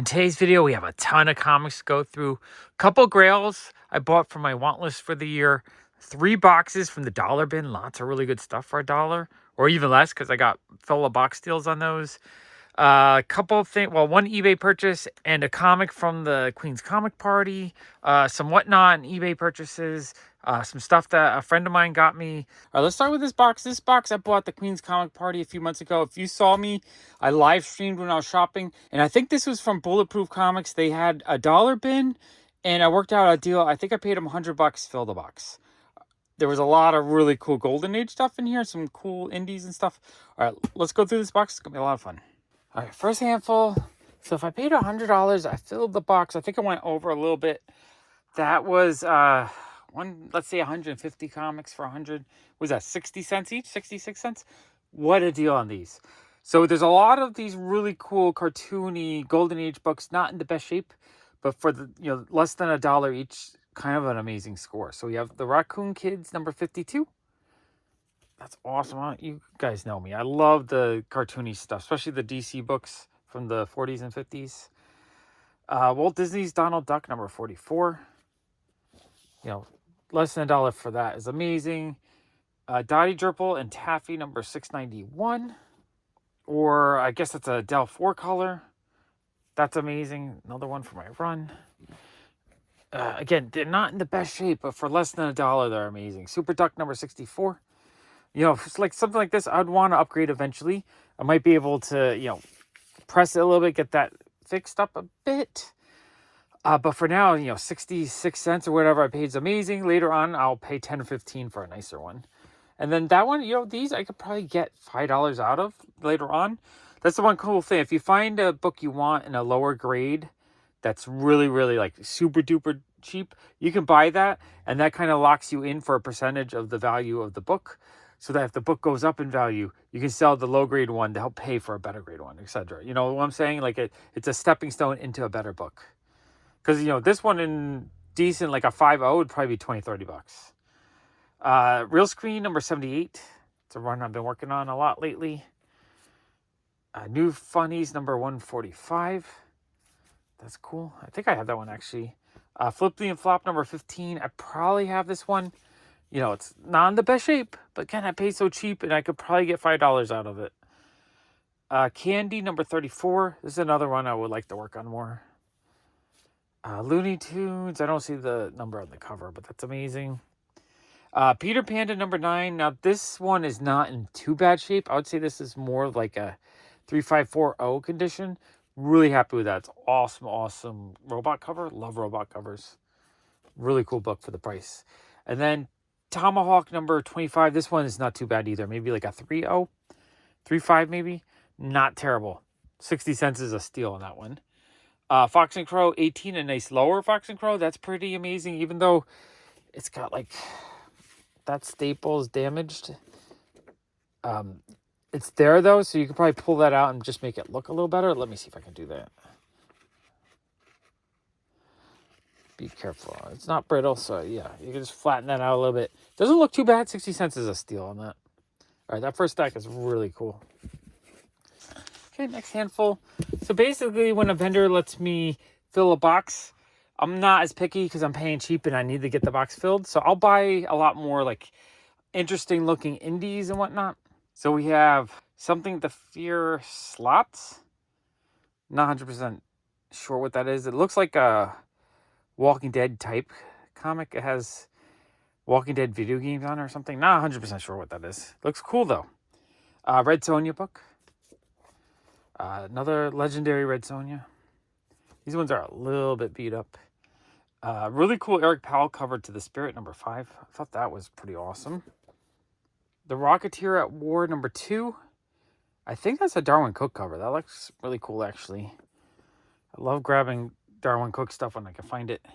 In today's video, we have a ton of comics to go through. A couple Grails I bought for my want list for the year. 3 boxes from the dollar bin. Lots of really good stuff for $1 or even less because I got fellow box deals on those. A couple of things, well, one eBay purchase and a comic from the Queen's Comic Party. Some whatnot and eBay purchases. Some stuff that a friend of mine got me. All right, let's start with this box. This box I bought at the Queen's Comic Party a few months ago. If you saw me, I live streamed when I was shopping. And I think this was from Bulletproof Comics. They had a dollar bin and I worked out a deal. I think I paid them $100 to fill the box. There was a lot of really cool Golden Age stuff in here. Some cool indies and stuff. All right, let's go through this box. It's going to be a lot of fun. All right, first handful. So if I paid $100, I filled the box. I think I went over a little bit. That was let's say 150 comics for 100. Was that 60 cents each? 66 cents? What a deal on these. So there's a lot of these really cool cartoony Golden Age books, not in the best shape, but for the less than $1 each, kind of an amazing score. So we have the Raccoon Kids number 52. That's awesome. You guys know me. I love the cartoony stuff, especially the DC books from the 40s and 50s. Walt Disney's Donald Duck number 44. Less than $1 for that is amazing. Dottie Dripple and Taffy number 691. Or I guess it's a Del 4 color. That's amazing. Another one for my run. Again, they're not in the best shape, but for less than $1, they're amazing. Super Duck number 64. If it's like something like this, I'd want to upgrade eventually. I might be able to, press it a little bit, get that fixed up a bit. But for now, 66 cents or whatever I paid is amazing. Later on, I'll pay 10 or 15 for a nicer one. And then that one, these I could probably get $5 out of later on. That's the one cool thing. If you find a book you want in a lower grade that's really, really like super duper cheap, you can buy that. And that kind of locks you in for a percentage of the value of the book. So that if the book goes up in value, you can sell the low grade one to help pay for a better grade one, etc. You know what I'm saying? Like it's a stepping stone into a better book. Because, this one in decent, like a 5.0 would probably be $20-$30. Real Screen number 78. It's a run I've been working on a lot lately. New Funnies number 145. That's cool. I think I have that one actually. Flip the and Flop number 15. I probably have this one. It's not in the best shape, but again, I paid so cheap and I could probably get $5 out of it. Candy number 34. This is another one I would like to work on more. Looney Tunes. I don't see the number on the cover, but that's amazing. Peter Panda number 9. Now, this one is not in too bad shape. I would say this is more like a 3540 condition. Really happy with that. It's awesome, awesome robot cover. Love robot covers. Really cool book for the price. And then Tomahawk number 25. This one is not too bad either. Maybe like a 3.0. 3.5 maybe. Not terrible. 60 cents is a steal on that one. Fox and Crow 18. A nice lower Fox and Crow. That's pretty amazing. Even though it's got like that staple is damaged. It's there though. So you can probably pull that out and just make it look a little better. Let me see if I can do that. Be careful. It's not brittle, so yeah, you can just flatten that out a little bit. Doesn't look too bad. 60 cents is a steal on that. All right, that first stack is really cool. Okay, next handful. So basically, when a vendor lets me fill a box, I'm not as picky because I'm paying cheap and I need to get the box filled. So I'll buy a lot more like interesting looking indies and whatnot. So we have Something to Fear Slots. Not 100% sure what that is. It looks like a Walking Dead type comic. It has Walking Dead video games on it or something. Not 100% sure what that is. Looks cool though. Red Sonja book. Another legendary Red Sonja. These ones are a little bit beat up. Really cool Eric Powell cover to The Spirit number 5. I thought that was pretty awesome. The Rocketeer at War number 2. I think that's a Darwin Cook cover. That looks really cool actually. I love grabbing Darwin Cook stuff when I can find it.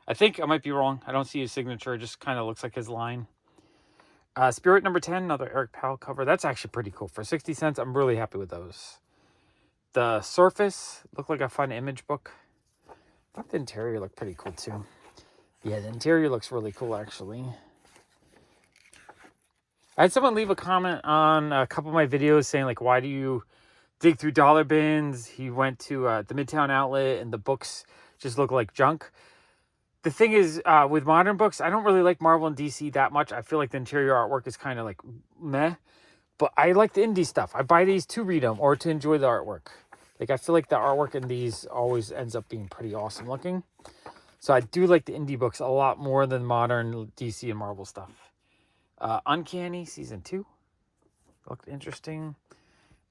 I think I might be wrong. I don't see his signature. It just kind of looks like his line. Spirit number 10, another Eric Powell cover. That's actually pretty cool. For 60 cents, I'm really happy with those. The Surface looked like a fun image book. I thought the interior looked pretty cool too. Yeah, the interior looks really cool actually. I had someone leave a comment on a couple of my videos saying like, why do you dig through dollar bins. He went to the Midtown Outlet, and the books just look like junk. The thing is, with modern books, I don't really like Marvel and DC that much. I feel like the interior artwork is kind of like meh. But I like the indie stuff. I buy these to read them or to enjoy the artwork. Like, I feel like the artwork in these always ends up being pretty awesome looking. So I do like the indie books a lot more than modern DC and Marvel stuff. Uncanny Season 2. Looked interesting.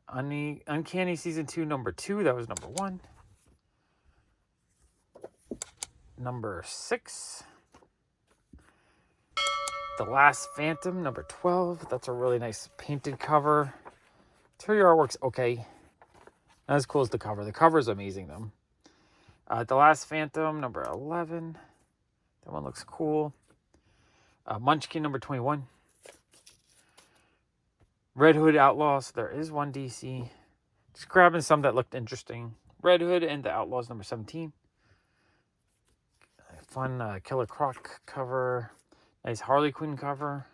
Uncanny Season 2, number 2. That was number 1. Number 6. The Last Phantom, number 12. That's a really nice painted cover. Interior artwork's okay. Not as cool as the cover. The cover is amazing, though. The Last Phantom, number 11. That one looks cool. Munchkin, number 21. Red Hood Outlaws. There is one DC. Just grabbing some that looked interesting. Red Hood and the Outlaws, number 17. Fun Killer Croc cover. Nice Harley Quinn cover.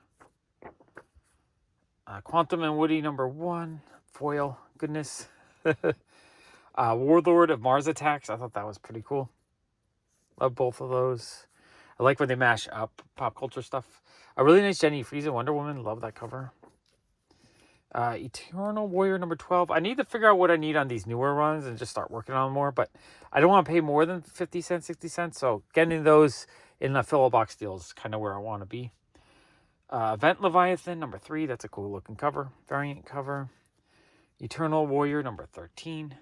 Quantum and Woody, number 1. Foil. Goodness. Warlord of Mars Attacks. I thought that was pretty cool. Love both of those. I like when they mash up pop culture stuff. A really nice Jenny Frieza Wonder Woman. Love that cover. Eternal Warrior, number 12. I need to figure out what I need on these newer runs and just start working on them more. But I don't want to pay more than 50 cents, 60 cents. So getting those in a fill box deal is kind of where I want to be. Event Leviathan, number 3. That's a cool looking cover. Variant cover. Eternal Warrior, number 13.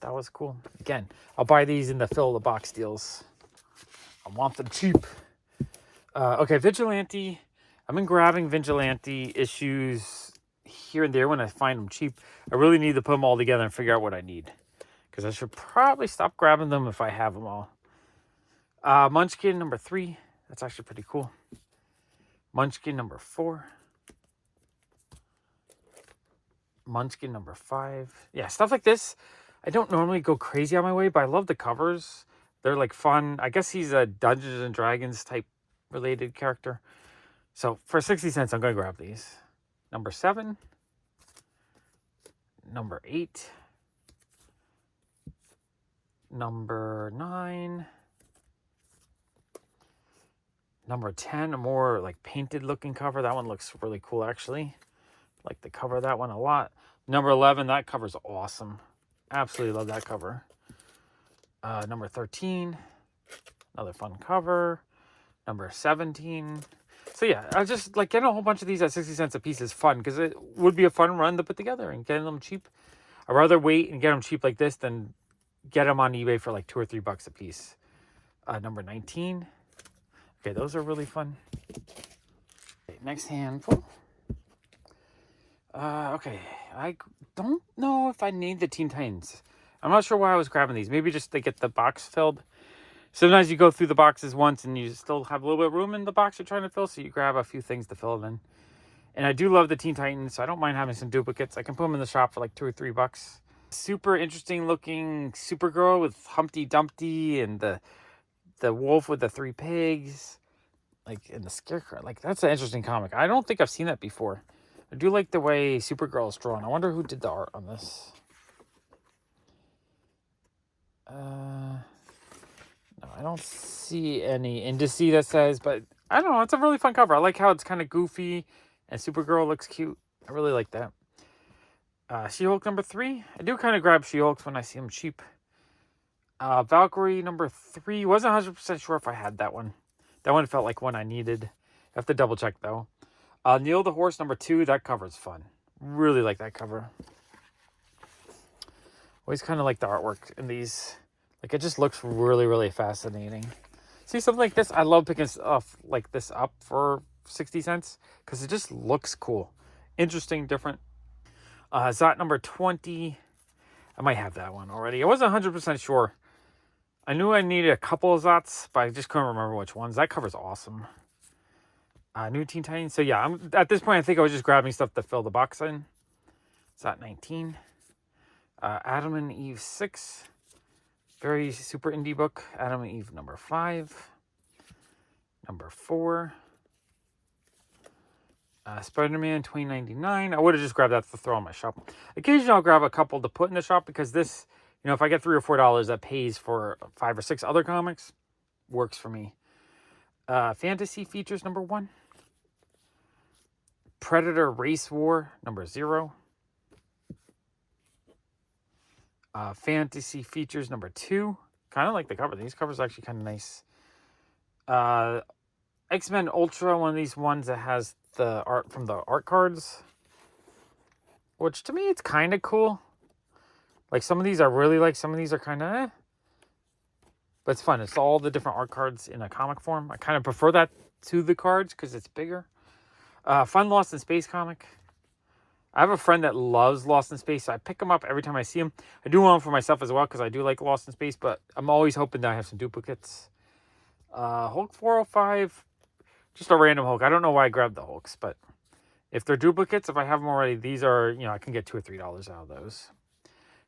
That was cool. Again, I'll buy these in the fill the box deals. I want them cheap. Okay, Vigilante. I've been grabbing Vigilante issues here and there when I find them cheap. I really need to put them all together and figure out what I need. Because I should probably stop grabbing them if I have them all. Munchkin, number 3. That's actually pretty cool. Munchkin, number 4. Munchkin, number 5. Yeah, stuff like this. I don't normally go crazy on my way, but I love the covers. They're like fun. I guess he's a Dungeons and Dragons type related character. So for 60 cents, I'm going to grab these. Number 7. Number 8. Number 9. Number 10, a more like painted looking cover. That one looks really cool, actually. Like the cover of that one a lot. Number 11, that cover's awesome. Absolutely love that cover. Number 13, another fun cover. Number 17. So yeah, I just like getting a whole bunch of these at 60 cents a piece is fun because it would be a fun run to put together and getting them cheap. I'd rather wait and get them cheap like this than get them on eBay for like $2 or $3 a piece. Number 19. Okay, those are really fun. Okay, next handful. Okay, I don't know if I need the Teen Titans. I'm not sure why I was grabbing these. Maybe just to get the box filled. Sometimes you go through the boxes once and you still have a little bit of room in the box you're trying to fill, so you grab a few things to fill it in. And I do love the Teen Titans, so I don't mind having some duplicates. I can put them in the shop for like $2 or $3. Super interesting looking Supergirl with Humpty Dumpty and the wolf with the 3 pigs. Like, in the Scarecrow. Like, that's an interesting comic. I don't think I've seen that before. I do like the way Supergirl is drawn. I wonder who did the art on this. No, I don't see any indice that says, but I don't know. It's a really fun cover. I like how it's kind of goofy and Supergirl looks cute. I really like that. She-Hulk number 3. I do kind of grab She-Hulks when I see them cheap. Valkyrie number 3. Wasn't 100% sure if I had that one. That one felt like one I needed. I have to double check though. Neil the Horse number 2. That cover's fun. Really like that cover. Always kind of like the artwork in these. Like, it just looks really, really fascinating. See, something like this, I love picking stuff like this up for 60 cents because it just looks cool. Interesting, different. Zot number 20. I might have that one already. I wasn't 100% sure. I knew I needed a couple of Zots, but I just couldn't remember which ones. That cover's awesome. New Teen Titans. So yeah, at this point, I think I was just grabbing stuff to fill the box in. Zot 19. Adam and Eve 6. Very super indie book. Adam and Eve number 5. Number 4. Spider-Man 2099. I would have just grabbed that to throw in my shop. Occasionally I'll grab a couple to put in the shop because this, if I get $3 or $4, that pays for 5 or 6 other comics. Works for me. Fantasy Features number 1. Predator Race War number 0. Fantasy Features number 2. Kind of like the cover. These covers are actually kind of nice. X-Men Ultra, one of these ones that has the art from the art cards. Which to me, it's kind of cool. Like some of these I really like. Some of these are kind of eh. But it's fun. It's all the different art cards in a comic form. I kind of prefer that to the cards because it's bigger. Fun Lost in Space comic. I have a friend that loves Lost in Space, so I pick them up every time I see them. I do want them for myself as well because I do like Lost in Space, but I'm always hoping that I have some duplicates. Hulk 405, just a random Hulk. I don't know why I grabbed the Hulks, but if they're duplicates, if I have them already, these are, I can get $2 or $3 out of those.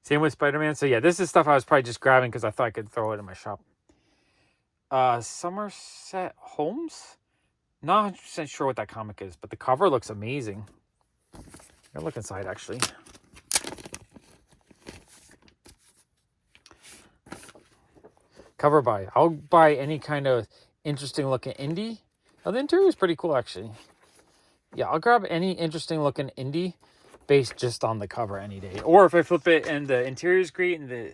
Same with Spider-Man. So yeah, this is stuff I was probably just grabbing because I thought I could throw it in my shop. Somerset Holmes? Not 100% sure what that comic is, but the cover looks amazing. I'll look inside, actually. Cover buy. I'll buy any kind of interesting looking indie. Oh, the interior is pretty cool, actually. Yeah, I'll grab any interesting looking indie based just on the cover any day. Or if I flip it and the interior is great and the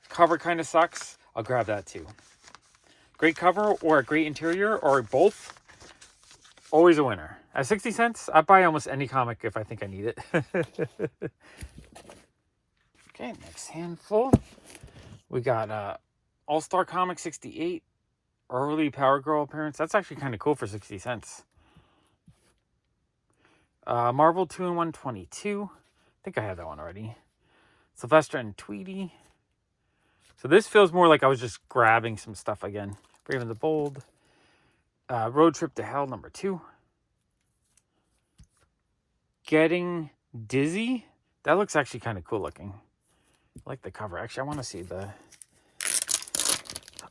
cover kind of sucks, I'll grab that too. Great cover or a great interior or both, always a winner. At 60 cents, I buy almost any comic if I think I need it. Okay, next handful. We got All-Star Comic 68, early Power Girl appearance. That's actually kind of cool for 60 cents. Marvel 2-in-1 22. I think I have that one already. Sylvester and Tweety. So this feels more like I was just grabbing some stuff again. Brave and the Bold. Road Trip to Hell number 2. Getting Dizzy. That looks actually kind of cool looking. I like the cover. Actually, I want to see the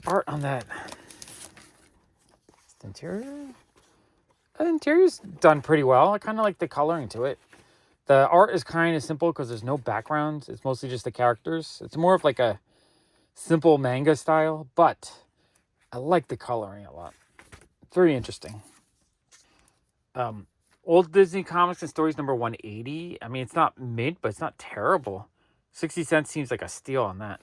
art on that. The interior. The interior's done pretty well. I kind of like the coloring to it. The art is kind of simple because there's no background. It's mostly just the characters. It's more of like a simple manga style, but I like the coloring a lot. Very interesting. Old Disney Comics and Stories number 180. I mean, it's not mint, but it's not terrible. 60 cents seems like a steal on that.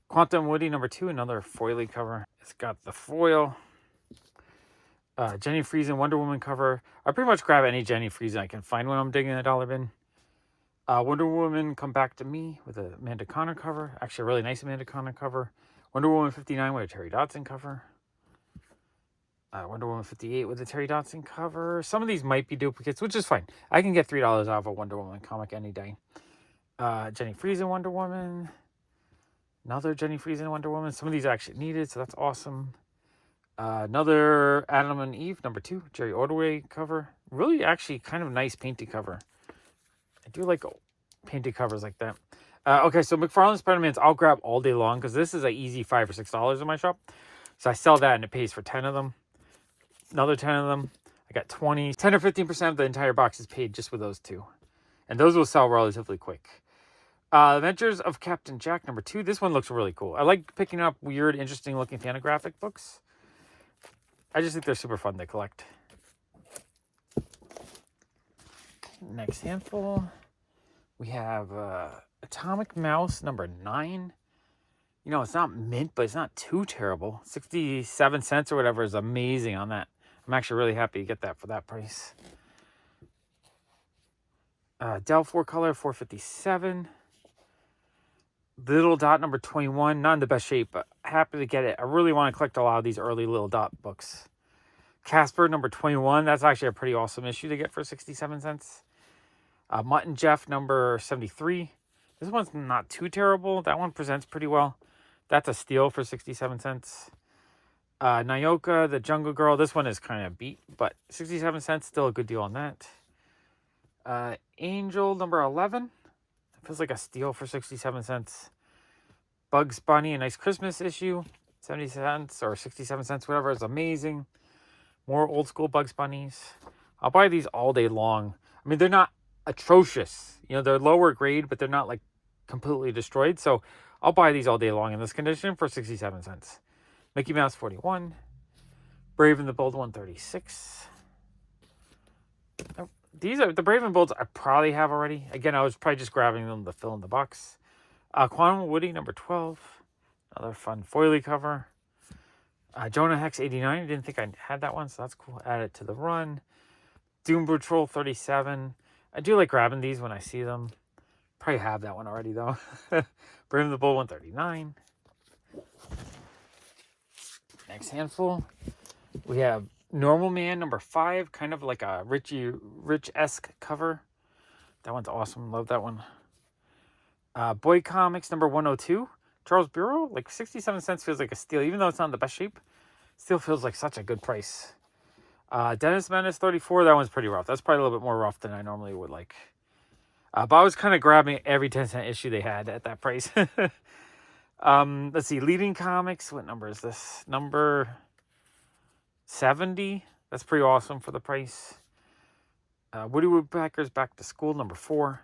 Quantum Woody number 2, another foily cover. It's got the foil. Jenny Friesen Wonder Woman cover. I pretty much grab any Jenny Friesen I can find when I'm digging a dollar bin. Wonder Woman Come Back to Me with a Amanda Conner cover. Actually, a really nice Amanda Conner cover. Wonder Woman 59 with a Terry Dodson cover. Wonder Woman 58 with a Terry Dodson cover. Some of these might be duplicates, which is fine. I can get $3 out of a Wonder Woman comic any day. Jenny Friesen Wonder Woman. Another Jenny Friesen Wonder Woman. Some of these are actually needed, so that's awesome. Another Adam and Eve number 2, Jerry Ordway cover. Really, actually, kind of nice painted cover. I do like painted covers like that. Okay, so McFarlane Spider-Man's I'll grab all day long because this is an easy $5 or $6 in my shop. So I sell that and it pays for 10 of them. Another 10 of them. I got 20. 10 or 15% of the entire box is paid just with those two. And those will sell relatively quick. Adventures of Captain Jack number 2. This one looks really cool. I like picking up weird, interesting looking Fantagraphic books. I just think they're super fun to collect. Next handful. We have Atomic Mouse number 9. It's not mint, but it's not too terrible. 67 cents or whatever is amazing on that. I'm actually really happy to get that for that price. Dell 4-color 457. Little Dot number 21. Not in the best shape, but happy to get it. I really want to collect a lot of these early Little Dot books. Casper number 21. That's actually a pretty awesome issue to get for 67 cents. Mutt and Jeff number 73. This one's not too terrible. That one presents pretty well. That's a steal for 67 cents. Nyoka, the Jungle Girl. This one is kind of beat, but 67 cents, still a good deal on that. Angel number 11. It feels like a steal for 67 cents. Bugs Bunny, a nice Christmas issue. 70 cents or 67 cents, whatever. Is amazing. More old school Bugs Bunnies. I'll buy these all day long. I mean, they're not atrocious. You know, they're lower grade, but they're not like completely destroyed. So I'll buy these all day long in this condition for 67 cents. Mickey Mouse 41. Brave and the Bold 136. These are the Brave and Bolds I probably have already. Again, I was probably just grabbing them to fill in the box. Quantum Woody number 12. Another fun foily cover. Jonah Hex 89. I didn't think I had that one, so that's cool. Add it to the run. Doom Patrol 37. I do like grabbing these when I see them. Probably have that one already, though. Brave and the Bull 139. Next handful. We have Normal Man number 5. Kind of like a Rich-esque cover. That one's awesome. Love that one. Boy Comics number 102. Charles Bureau. Like 67 cents feels like a steal. Even though it's not in the best shape. Still feels like such a good price. Dennis Menace 34. That one's pretty rough. That's probably a little bit more rough than I normally would like. But I was kind of grabbing every 10-cent issue they had at that price. Let's see. Leading Comics. What number is this? Number 70. That's pretty awesome for the price. Woody Woodpecker's Back to School number 4.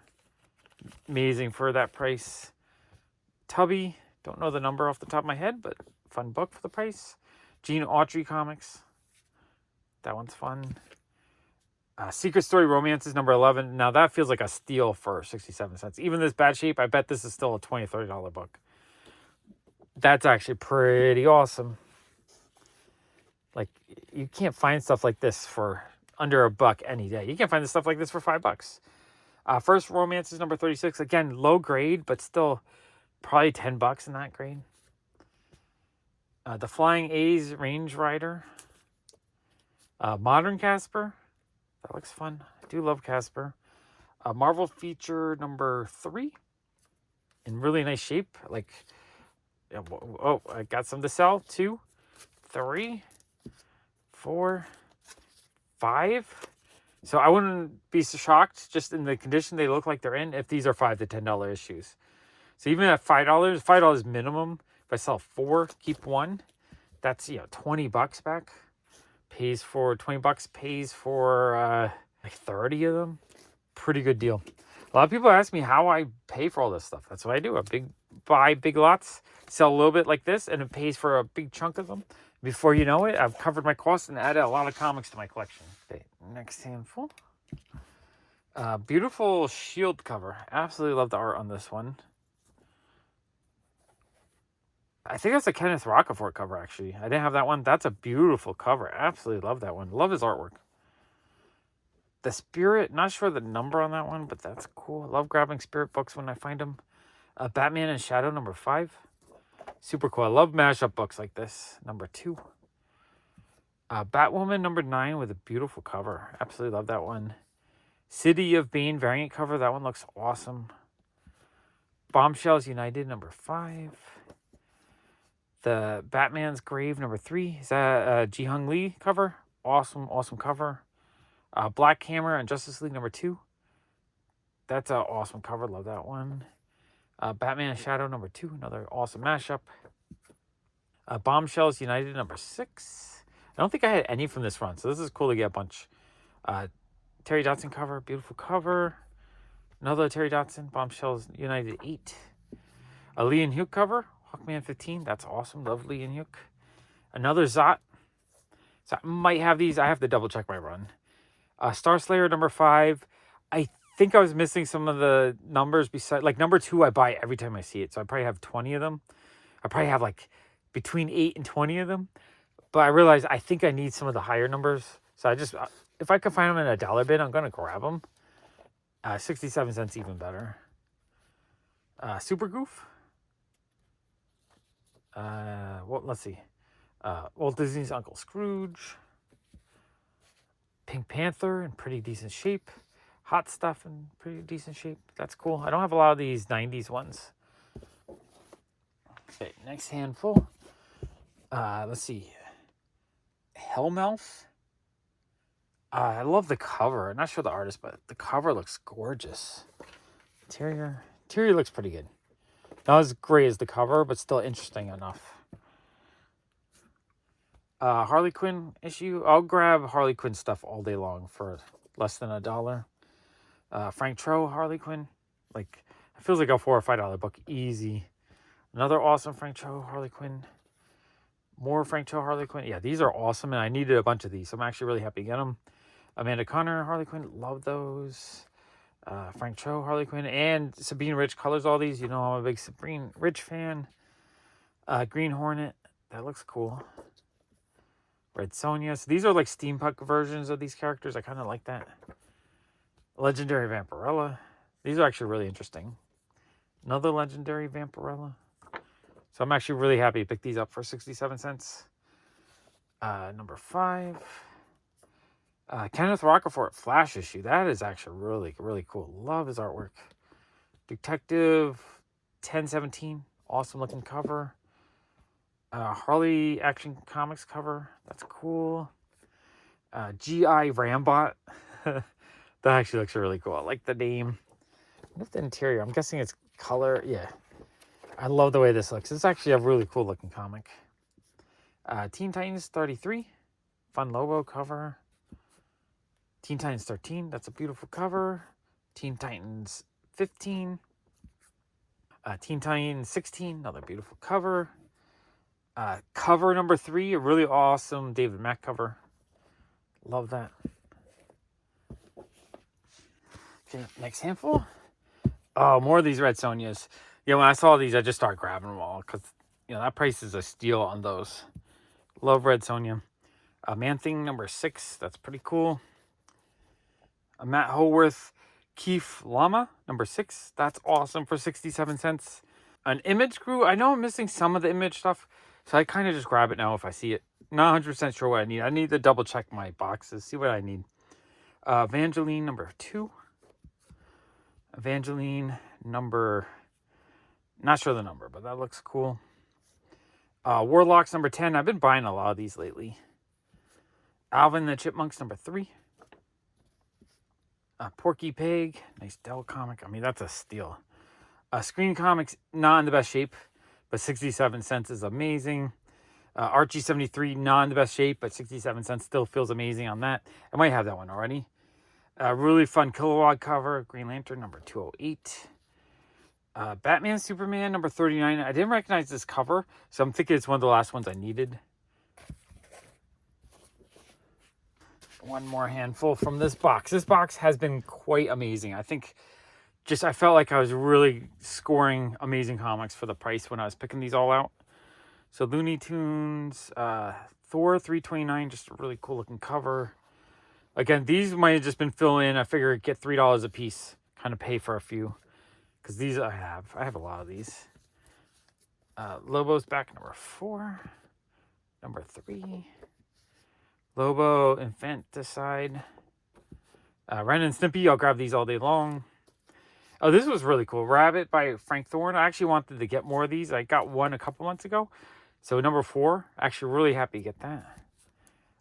Amazing for that price. Tubby. Don't know the number off the top of my head, but fun book for the price. Gene Autry Comics. That one's fun. Secret Story Romances number 11. Now that feels like a steal for 67 cents. Even this bad shape, I bet this is still a $20, $30 book. That's actually pretty awesome. Like, you can't find stuff like this for under $1 any day. You can't find this stuff like this for $5. First Romances number 36. Again, low grade, but still probably $10 in that grade. The Flying A's Range Rider. Modern Casper. That looks fun. I do love Casper. Marvel Feature number 3. In really nice shape. Like, oh, I got some to sell. 2, 3, 4, 5. So I wouldn't be so shocked just in the condition they look like they're in if these are $5 to $10 issues. So even at $5 minimum, if I sell 4, keep 1, that's, you know, $20 back. Pays for $20, pays for like 30 of them. Pretty good deal. A lot of people ask me how I pay for all this stuff. That's what I do. Buy big lots, sell a little bit like this, and it pays for a big chunk of them. Before you know it, I've covered my costs and added a lot of comics to my collection. Okay, next handful. Beautiful Shield cover. Absolutely love the art on this one. I think that's a Kenneth Rocafort cover, actually. I didn't have that one. That's a beautiful cover. Absolutely love that one. Love his artwork. The Spirit, not sure the number on that one, but that's cool. I love grabbing Spirit books when I find them. Batman and Shadow number 5. Super cool. I love mashup books like this. Number 2. Batwoman number 9 with a beautiful cover. Absolutely love that one. City of Bane variant cover. That one looks awesome. Bombshells United number 5. The Batman's Grave number 3. Is that a Ji-Hung Lee cover? Awesome, awesome cover. Black Hammer and Justice League number 2. That's an awesome cover. Love that one. Batman and Shadow number 2. Another awesome mashup. Bombshells United number 6. I don't think I had any from this run, so this is cool to get a bunch. Terry Dodson cover. Beautiful cover. Another Terry Dodson. Bombshells United 8. A Lee and Hugh cover. Hawkman 15. That's awesome. Love Lee and Hugh. Another Zot. So I might have these. I have to double check my run. Star Slayer number 5. I think I was missing some of the numbers beside, like number 2 I buy every time I see it. So I probably have 20 of them. I probably have like between 8 and 20 of them. But I realized I think I need some of the higher numbers. So I just, if I can find them in a dollar bin, I'm going to grab them. 67 cents even better. Super Goof. Well, let's see. Walt Disney's Uncle Scrooge. Pink Panther in pretty decent shape. Hot Stuff in pretty decent shape. That's cool. I don't have a lot of these 90s ones. Okay, next handful. Let's see. Hellmouth. I love the cover. I'm not sure the artist, but the cover looks gorgeous. Interior looks pretty good. Not as great as the cover, but still interesting enough. Harley Quinn issue. I'll grab Harley Quinn stuff all day long for less than $1. Frank Cho, Harley Quinn. Like, it feels like a $4 or $5 book. Easy. Another awesome Frank Cho, Harley Quinn. More Frank Cho, Harley Quinn. Yeah, these are awesome, and I needed a bunch of these, so I'm actually really happy to get them. Amanda Connor, Harley Quinn. Love those. Frank Cho, Harley Quinn. And Sabine Rich colors all these. You know, I'm a big Sabine Rich fan. Green Hornet. That looks cool. Red Sonja. So these are like steampunk versions of these characters. I kind of like that. Legendary Vampirella. These are actually really interesting. Another Legendary Vampirella. So I'm actually really happy to pick these up for 67 cents. Number 5. Kenneth Rocafort Flash issue. That is actually really, really cool. Love his artwork. Detective 1017. Awesome looking cover. Harley Action Comics cover. That's cool. G.I. Rambot. That actually looks really cool. I like the name. What's the interior? I'm guessing it's color. Yeah. I love the way this looks. It's actually a really cool looking comic. Teen Titans 33. Fun Lobo cover. Teen Titans 13. That's a beautiful cover. Teen Titans 15. Teen Titans 16. Another beautiful cover. Cover number 3. A really awesome David Mack cover. Love that. Okay, next handful. Oh, more of these Red Sonjas. Yeah, when I saw these, I just started grabbing them all because, you know, that price is a steal on those. Love Red Sonja. Man-Thing number 6. That's pretty cool. Matt Howarth Keith Lama number 6. That's awesome for 67 cents. An Image Crew. I know I'm missing some of the Image stuff, so I kind of just grab it now if I see it. Not 100% sure what I need. I need to double check my boxes, see what I need. Evangeline number 2. Evangeline number, not sure the number, but that looks cool. Warlocks number 10. I've been buying a lot of these lately. Alvin and the Chipmunks number 3. Porky Pig, nice Dell comic. I mean, that's a steal. Screen Comics, not in the best shape, but 67 cents is amazing. Archie 73, not in the best shape, but 67 cents still feels amazing on that. I might have that one already. Really fun Kilowog cover. Green Lantern number 208. Batman Superman number 39. I didn't recognize this cover, so I'm thinking it's one of the last ones I needed. One more handful from this box. This box has been quite amazing. I think I felt like I was really scoring amazing comics for the price when I was picking these all out. So Looney Tunes, Thor 329, just a really cool looking cover. Again, these might have just been fill in. I figure get $3 a piece, kind of pay for a few. Because these I have a lot of these. Lobo's back number 4. Number 3. Lobo Infanticide. Ren and Snippy, I'll grab these all day long. Oh, this was really cool. Rabbit by Frank Thorne. I actually wanted to get more of these. I got one a couple months ago. So number 4, actually really happy to get that.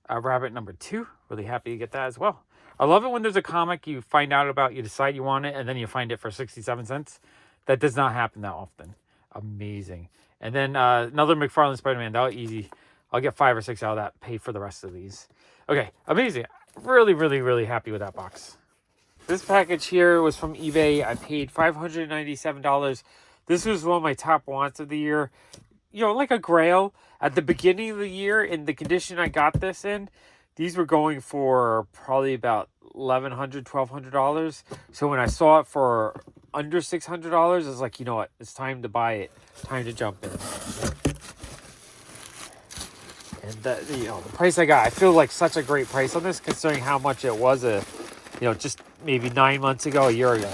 Rabbit number 2, really happy to get that as well. I love it when there's a comic you find out about, you decide you want it, and then you find it for 67 cents. That does not happen that often. Amazing. And then another McFarlane Spider-Man. That was easy. I'll get 5 or 6 out of that, pay for the rest of these. Okay, amazing. Really, really, really happy with that box. This package here was from eBay. I paid $597. This was one of my top wants of the year. You know, like a Grail. At the beginning of the year, in the condition I got this in, these were going for probably about $1,100, $1,200. So when I saw it for under $600, I was like, you know what? It's time to buy it. Time to jump in. And the price I got, I feel like such a great price on this, considering how much it was just maybe 9 months ago, a year ago.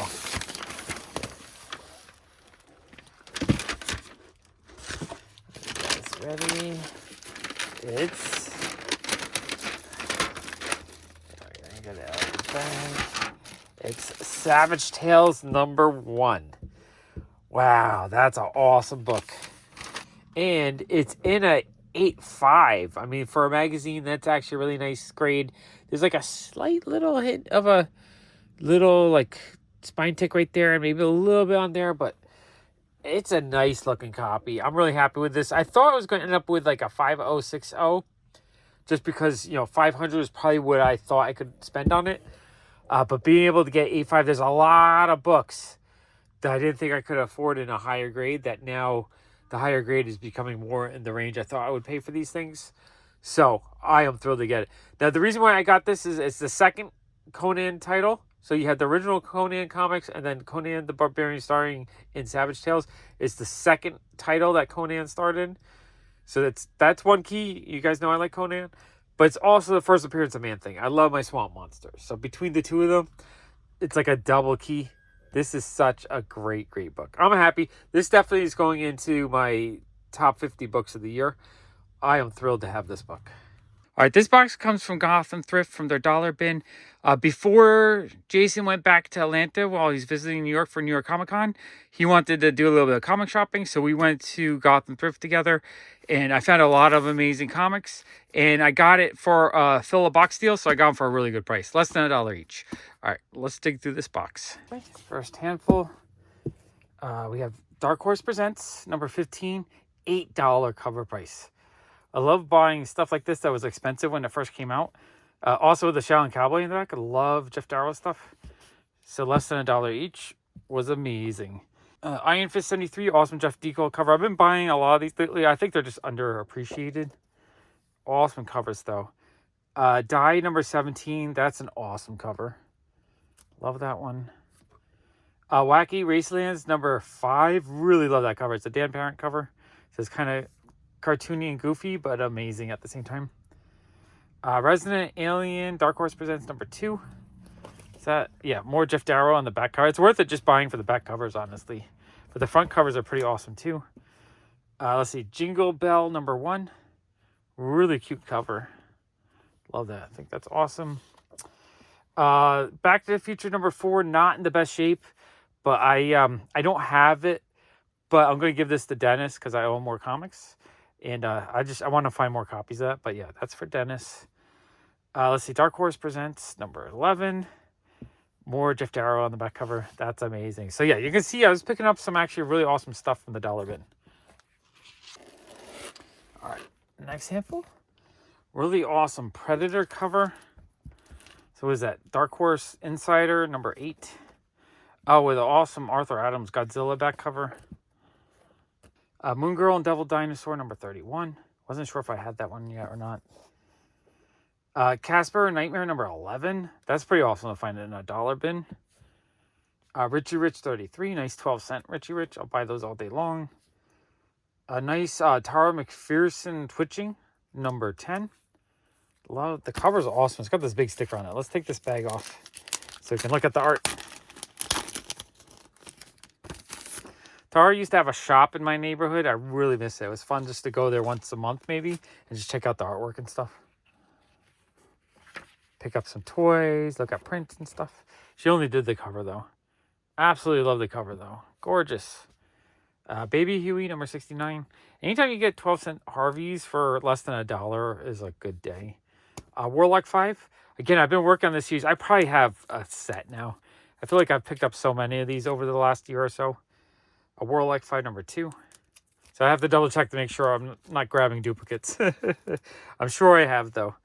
It's ready. It's Savage Tales number 1. Wow, that's an awesome book. And it's in a 8.5. I mean, for a magazine, that's actually a really nice grade. There's like a slight little hint of a little like spine tick right there, and maybe a little bit on there, but it's a nice looking copy. I'm really happy with this. I thought I was going to end up with like a 5060, just because, 500 is probably what I thought I could spend on it. But being able to get 8.5, there's a lot of books that I didn't think I could afford in a higher grade, that now the higher grade is becoming more in the range I thought I would pay for these things. So I am thrilled to get it. Now, the reason why I got this is it's the second Conan title. So you had the original Conan comics, and then Conan the Barbarian starring in Savage Tales. It's the second title that Conan starred in. So that's one key. You guys know I like Conan. But it's also the first appearance of Man-Thing. I love my swamp monsters. So between the two of them, it's like a double key. This is such a great, great book. I'm happy. This definitely is going into my top 50 books of the year. I am thrilled to have this book. All right, this box comes from Gotham Thrift from their dollar bin. Before Jason went back to Atlanta while he's visiting New York for New York Comic Con, he wanted to do a little bit of comic shopping, so we went to Gotham Thrift together, and I found a lot of amazing comics, and I got it for fill a box deal, so I got them for a really good price, less than $1 each. All right, let's dig through this box. First handful, we have Dark Horse Presents, number 15, $8 cover price. I love buying stuff like this that was expensive when it first came out. Also, the Shaolin Cowboy in the back. I love Jeff Darrow stuff. So less than $1 each was amazing. Iron Fist 73, awesome Jeff Deacle cover. I've been buying a lot of these lately. I think they're just underappreciated. Awesome covers, though. Die number 17. That's an awesome cover. Love that one. Wacky Racelands number 5. Really love that cover. It's a Dan Parent cover. So it's kind of cartoony and goofy, but amazing at the same time. Resident Alien Dark Horse Presents number 2. Is that, yeah, more Jeff Darrow on the back cover. It's worth it just buying for the back covers, honestly. But the front covers are pretty awesome too. Let's see, Jingle Bell number 1. Really cute cover. Love that. I think that's awesome. Back to the Future number 4, not in the best shape, but I don't have it, but I'm going to give this to Dennis because I own more comics. And I want to find more copies of that. But yeah, that's for Dennis. Let's see. Dark Horse Presents number 11. More Jeff Darrow on the back cover. That's amazing. So yeah, you can see I was picking up some actually really awesome stuff from the dollar bin. All right. Next handful. Really awesome Predator cover. So what is that? Dark Horse Insider number 8. Oh, with an awesome Arthur Adams Godzilla back cover. Moon Girl and Devil Dinosaur number 31. Wasn't sure if I had that one yet or not. Casper Nightmare number 11. That's pretty awesome to find it in a dollar bin. Richie Rich 33. Nice 12-cent Richie Rich. I'll buy those all day long. A nice Tara McPherson Twitching number 10. Love the cover's awesome. It's got this big sticker on it. Let's take this bag off so we can look at the art. Tara used to have a shop in my neighborhood. I really miss it. It was fun just to go there once a month maybe and just check out the artwork and stuff. Pick up some toys, look at prints and stuff. She only did the cover though. Absolutely love the cover though. Gorgeous. Baby Huey number 69. Anytime you get 12-cent Harveys for less than $1 is a good day. Warlock 5. Again, I've been working on this series. I probably have a set now. I feel like I've picked up so many of these over the last year or so. A Warlock 5 number 2. So I have to double check to make sure I'm not grabbing duplicates. I'm sure I have though.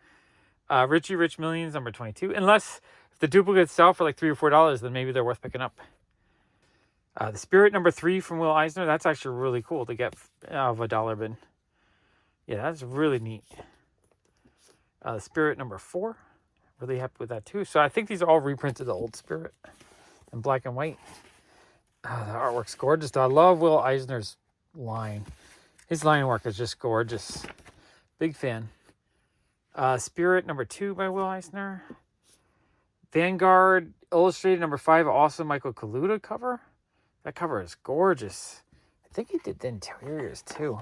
Richie Rich Millions number 22. Unless if the duplicates sell for like $3 or $4, then maybe they're worth picking up. The Spirit number 3 from Will Eisner. That's actually really cool to get out of a dollar bin. Yeah, that's really neat. The Spirit number 4. Really happy with that too. So I think these are all reprints of the old Spirit in black and white. The artwork's gorgeous. I love Will Eisner's line. His line work is just gorgeous. Big fan. Spirit number 2 by Will Eisner. Vanguard Illustrated number 5. Awesome Michael Kaluta cover. That cover is gorgeous. I think he did the interiors too.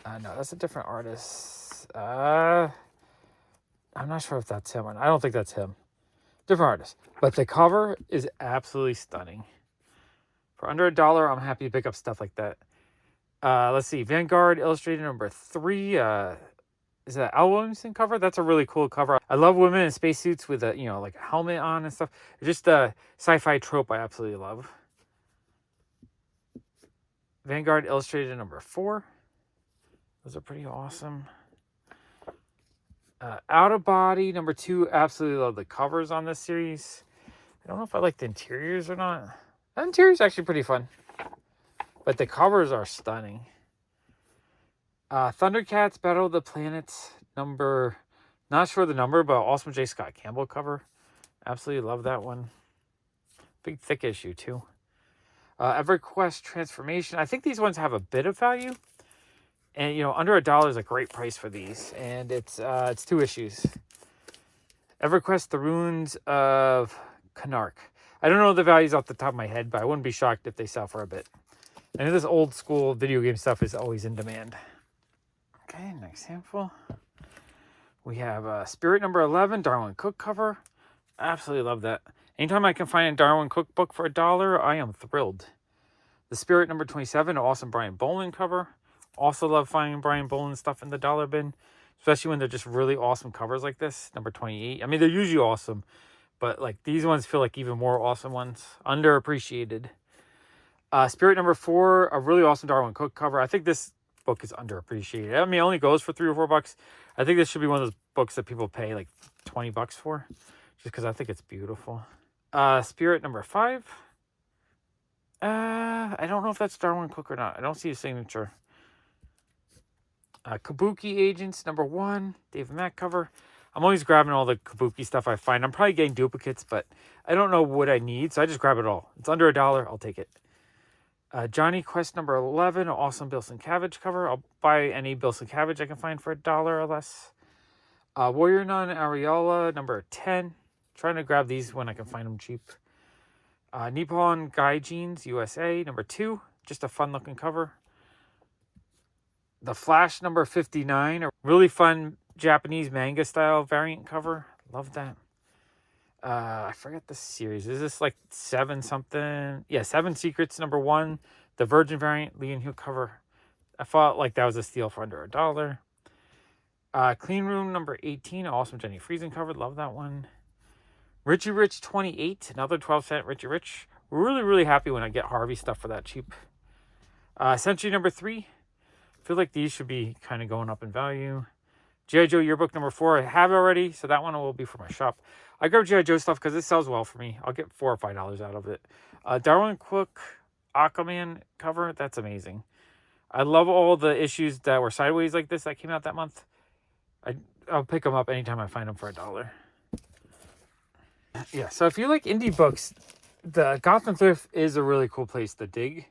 No, that's a different artist. I'm not sure if that's him. I don't think that's him. Different artist. But the cover is absolutely stunning. For under $1, I'm happy to pick up stuff like that. Let's see. Vanguard Illustrated number 3. Is that Al Williamson cover? That's a really cool cover. I love women in spacesuits with a, like a helmet on and stuff. It's just a sci-fi trope I absolutely love. Vanguard Illustrated number 4. Those are pretty awesome. Out of Body number 2. Absolutely love the covers on this series. I don't know if I like the interiors or not. The interior's actually pretty fun, but the covers are stunning. Thundercats Battle of the Planets number, not sure the number, but awesome J. Scott Campbell cover. Absolutely love that one. Big thick issue too. EverQuest Transformation. I think these ones have a bit of value, and under $1 is a great price for these, and it's 2 issues. EverQuest: The Runes of Canark. I don't know the values off the top of my head, but I wouldn't be shocked if they sell for a bit. I know this old school video game stuff is always in demand. Okay, next handful. We have Spirit number 11, Darwin Cook cover. Absolutely love that. Anytime I can find a Darwin Cook book for $1, I am thrilled. The Spirit number 27, awesome Brian Boland cover. Also love finding Brian Boland stuff in the dollar bin, especially when they're just really awesome covers like this. Number 28. I mean, they're usually awesome, but like these ones feel like even more awesome ones. Underappreciated. Spirit number 4, a really awesome Darwin Cook cover. I think this book is underappreciated. I mean, it only goes for $3 or $4. I think this should be one of those books that people pay like $20 for, just because I think it's beautiful. Spirit number 5. I don't know if that's Darwin Cook or not. I don't see a signature. Kabuki Agents number 1, David Mack cover. I'm always grabbing all the Kabuki stuff I find. I'm probably getting duplicates, but I don't know what I need, so I just grab it all. It's under $1, I'll take it. Johnny Quest number 11, awesome Bill Sienkiewicz cover. I'll buy any Bill Sienkiewicz I can find for $1 or less. Warrior Nun Ariola number 10. Trying to grab these when I can find them cheap. Nippon Gaijins USA number 2. Just a fun looking cover. The Flash number 59. A really fun Japanese manga style variant cover. Love that. I forget the series. Is this like 7 something? Yeah, 7 Secrets number 1. The Virgin variant Lee and Hugh cover. I felt like that was a steal for under $1. Clean Room number 18. Awesome Jenny Friesen cover. Love that one. Richie Rich 28. Another 12-cent Richie Rich. Really, really happy when I get Harvey stuff for that cheap. Century number 3. I feel like these should be kind of going up in value. G.I. Joe Yearbook number 4. I have it already, so that one will be for my shop. I grab G.I. Joe stuff because it sells well for me. I'll get $4 or $5 out of it. Darwin Cook Aquaman cover. That's amazing. I love all the issues that were sideways like this that came out that month. I'll pick them up anytime I find them for $1. Yeah, so if you like indie books, the Gotham Thrift is a really cool place to dig,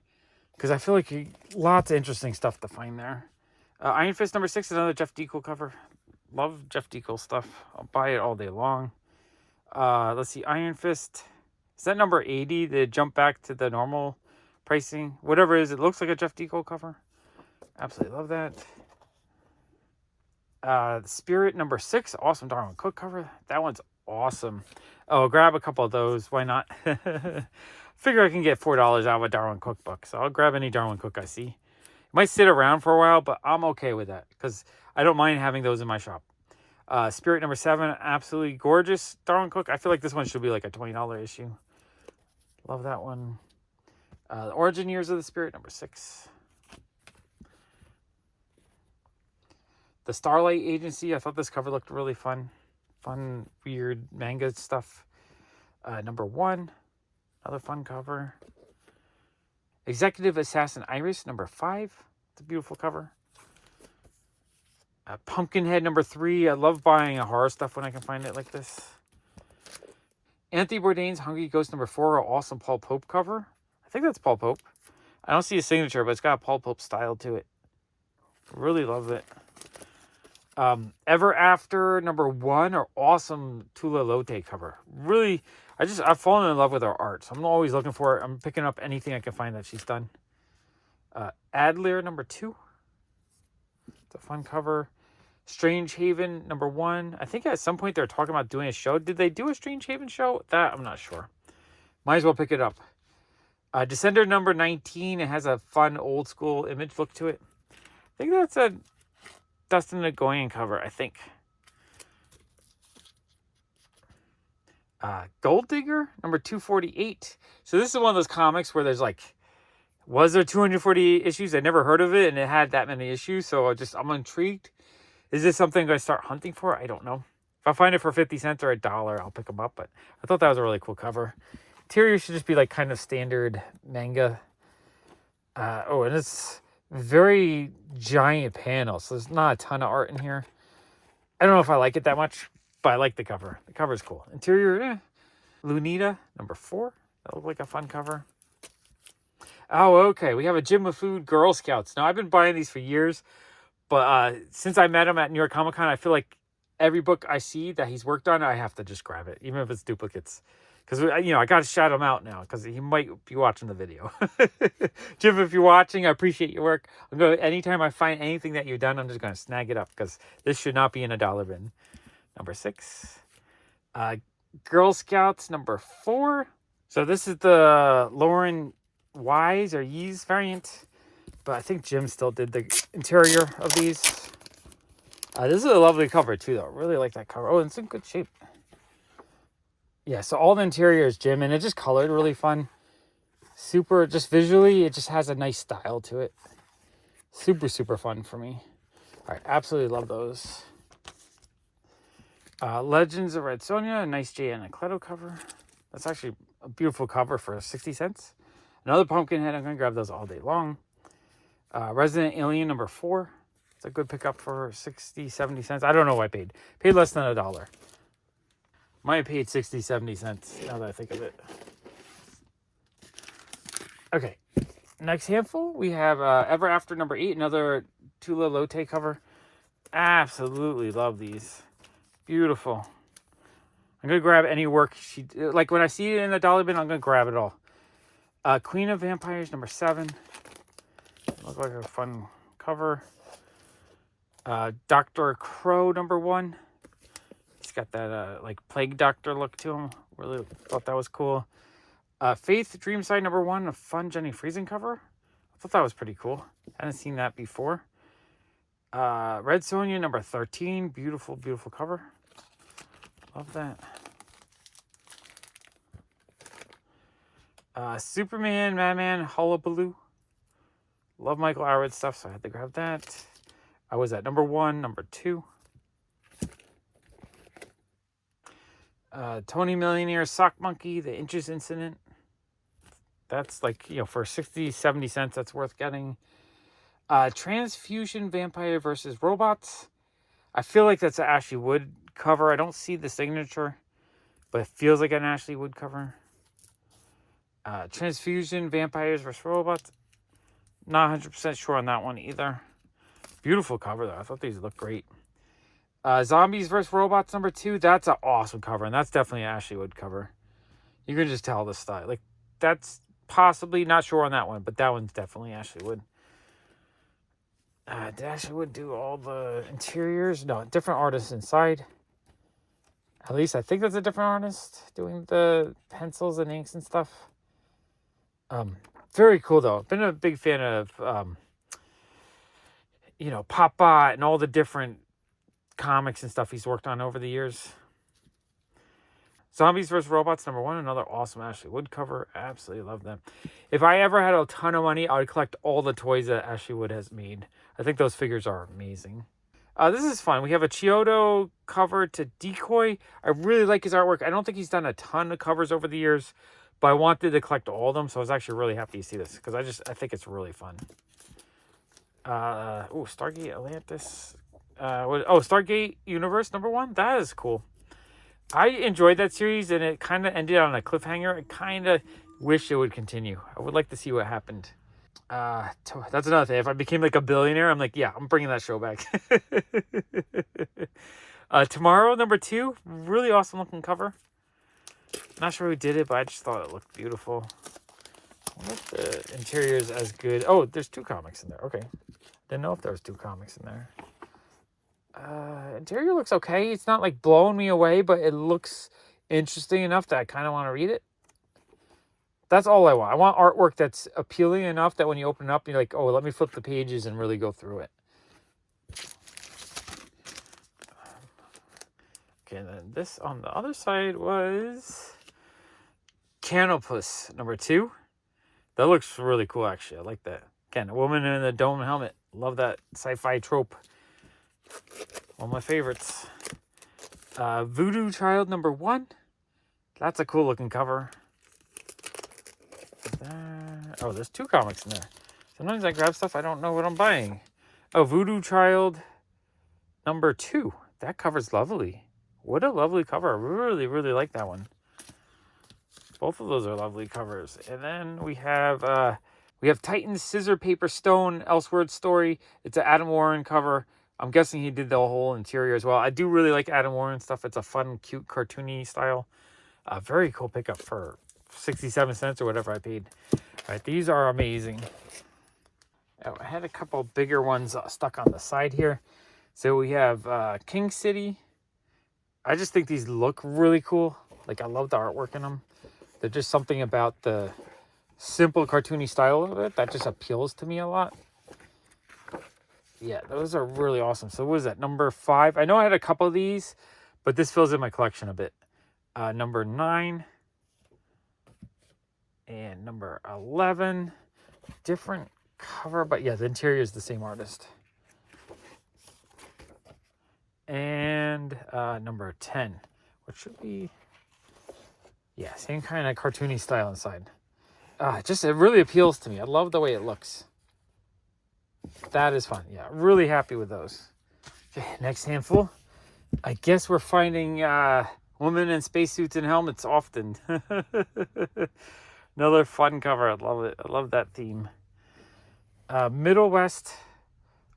because I feel like lots of interesting stuff to find there. Iron Fist number 6 is another Jeff Deacle cover. Love Jeff Deacle stuff. I'll buy it all day long. Let's see, Iron Fist. Is that number 80? Did it jump back to the normal pricing? Whatever it is, it looks like a Jeff Deacle cover. Absolutely love that. Spirit number 6, awesome Darwin Cook cover. That one's awesome. Oh, grab a couple of those. Why not? Figure I can get $4 out of a Darwin Cook book, so I'll grab any Darwin Cook I see. It might sit around for a while, but I'm okay with that because I don't mind having those in my shop. Spirit number 7, absolutely gorgeous Darwin Cook. I feel like this one should be like a $20 issue. Love that one. The Origin Years of the Spirit number 6. The Starlight Agency. I thought this cover looked really fun. Fun, weird manga stuff. Number 1. Another fun cover. Executive Assassin Iris, number 5. It's a beautiful cover. Pumpkinhead, number 3. I love buying horror stuff when I can find it like this. Anthony Bourdain's Hungry Ghost, number 4. An awesome Paul Pope cover. I think that's Paul Pope. I don't see a signature, but it's got a Paul Pope style to it. Really love it. Ever After, number 1. Or awesome Tula Lotte cover. Really, I've fallen in love with her art, so I'm always looking for it. I'm picking up anything I can find that she's done. Adler, number 2. It's a fun cover. Strange Haven, number 1. I think at some point they were talking about doing a show. Did they do a Strange Haven show? That, I'm not sure. Might as well pick it up. Descender, number 19. It has a fun, old school image look to it. I think that's a Dustin Nagoyan cover, I think. Gold Digger, number 248. So this is one of those comics where there's like, was there 248 issues? I never heard of it, and it had that many issues, so I'm intrigued. Is this something I'm going to start hunting for? I don't know. If I find it for 50 cents or $1, I'll pick them up. But I thought that was a really cool cover. Interior should just be like kind of standard manga. Oh, and it's very giant panel, so there's not a ton of art in here. I don't know if I like it that much, but I like the cover. The cover is cool. Interior, Lunita, number 4. That looked like a fun cover. Oh, okay. We have a Gym of Food Girl Scouts. Now, I've been buying these for years, but since I met him at New York Comic Con, I feel like every book I see that he's worked on, I have to just grab it, even if it's duplicates. Because, I got to shout him out now because he might be watching the video. Jim, if you're watching, I appreciate your work. Anytime I find anything that you've done, I'm just going to snag it up because this should not be in a dollar bin. Number 6. Girl Scouts, number 4. So this is the Lauren Wise or Yee's variant. But I think Jim still did the interior of these. This is a lovely cover too, though. Really like that cover. Oh, it's in good shape. Yeah, so all the interior is Jim, and it just colored really fun. Super, just visually, it just has a nice style to it. Super, super fun for me. All right, absolutely love those. Legends of Red Sonja, a nice J. Anacleto cover. That's actually a beautiful cover for 60 cents. Another Pumpkinhead, I'm going to grab those all day long. Resident Alien, number 4. It's a good pickup for 60, 70 cents. I don't know what I paid. Paid less than $1. Might have paid 60, 70 cents now that I think of it. Okay. Next handful, we have Ever After number 8, another Tula Lotte cover. Absolutely love these. Beautiful. I'm going to grab any work she... Like, when I see it in the dollar bin, I'm going to grab it all. Queen of Vampires, number 7. Looks like a fun cover. Dr. Crow, number 1. He's got that, like, Plague Doctor look to him. Really thought that was cool. Faith, Dreamside, number 1. A fun Jenny Friesen cover. I thought that was pretty cool. I hadn't seen that before. Red Sonja, number 13. Beautiful, beautiful cover. Love that. Superman, Madman, Hullabaloo. Love Michael Arwood stuff, so I had to grab that. I was at number 1, number 2. Tony Millionaire, Sock Monkey, The Inches Incident. That's like, for 60, 70 cents, that's worth getting. Transfusion Vampire versus Robots. I feel like that's an Ashley Wood cover. I don't see the signature, but it feels like an Ashley Wood cover. Transfusion Vampires versus Robots. Not 100% sure on that one either. Beautiful cover, though. I thought these looked great. Zombies vs. Robots, number 2. That's an awesome cover, and that's definitely an Ashley Wood cover. You can just tell the style. Like, that's possibly, not sure on that one, but that one's definitely Ashley Wood. Did Ashley Wood do all the interiors? No, different artists inside. At least I think that's a different artist doing the pencils and inks and stuff. Very cool, though. Been a big fan of, Papa and all the different comics and stuff he's worked on over the years. Zombies vs. Robots, number 1. Another awesome Ashley Wood cover. Absolutely love them. If I ever had a ton of money, I would collect all the toys that Ashley Wood has made. I think those figures are amazing. This is fun. We have a Chiodo cover to Decoy. I really like his artwork. I don't think he's done a ton of covers over the years, but I wanted to collect all of them, so I was actually really happy to see this because I think it's really fun. Stargate Atlantis. Stargate Universe, number 1. That is cool. I enjoyed that series, and it kind of ended on a cliffhanger. I kind of wish it would continue. I would like to see what happened. That's another thing. If I became like a billionaire, I'm like, yeah, I'm bringing that show back. Tomorrow, number 2. Really awesome looking cover. Not sure who did it, but I just thought it looked beautiful. I wonder if the interior is as good. Oh, there's 2 comics in there. Okay. Didn't know if there was 2 comics in there. Interior looks okay. It's not like blowing me away, but it looks interesting enough that I kind of want to read it. That's all I want. I want artwork that's appealing enough that when you open it up, you're like, oh, let me flip the pages and really go through it. Okay, and then this on the other side was Canopus, number 2. That looks really cool, actually. I like that. Again, a woman in a dome helmet. Love that sci-fi trope. One of my favorites. Voodoo Child #1. That's a cool looking cover. Oh, there's 2 comics in there. Sometimes I grab stuff, I don't know what I'm buying. Oh, Voodoo Child #2. That cover's lovely. What a lovely cover. I really, really like that one. Both of those are lovely covers. And then we have Titan Scissor Paper Stone Elseworld Story. It's an Adam Warren cover. I'm guessing he did the whole interior as well. I do really like Adam Warren stuff. It's a fun, cute, cartoony style. Very cool pickup for 67 cents or whatever I paid. All right, these are amazing. Oh, I had a couple bigger ones stuck on the side here. So we have King City. I just think these look really cool. Like, I love the artwork in them. There's just something about the simple cartoony style of it that just appeals to me a lot. Yeah, those are really awesome. So what is that, #5? I know I had a couple of these, but this fills in my collection a bit. #9 and #11. Different cover, but yeah, the interior is the same artist. And #10, which should be, yeah, same kind of cartoony style inside. It really appeals to me. I love the way it looks. That is fun. Yeah, really happy with those. Okay, next handful. I guess we're finding women in spacesuits and helmets often. Another fun cover. I love it. I love that theme. Middle West.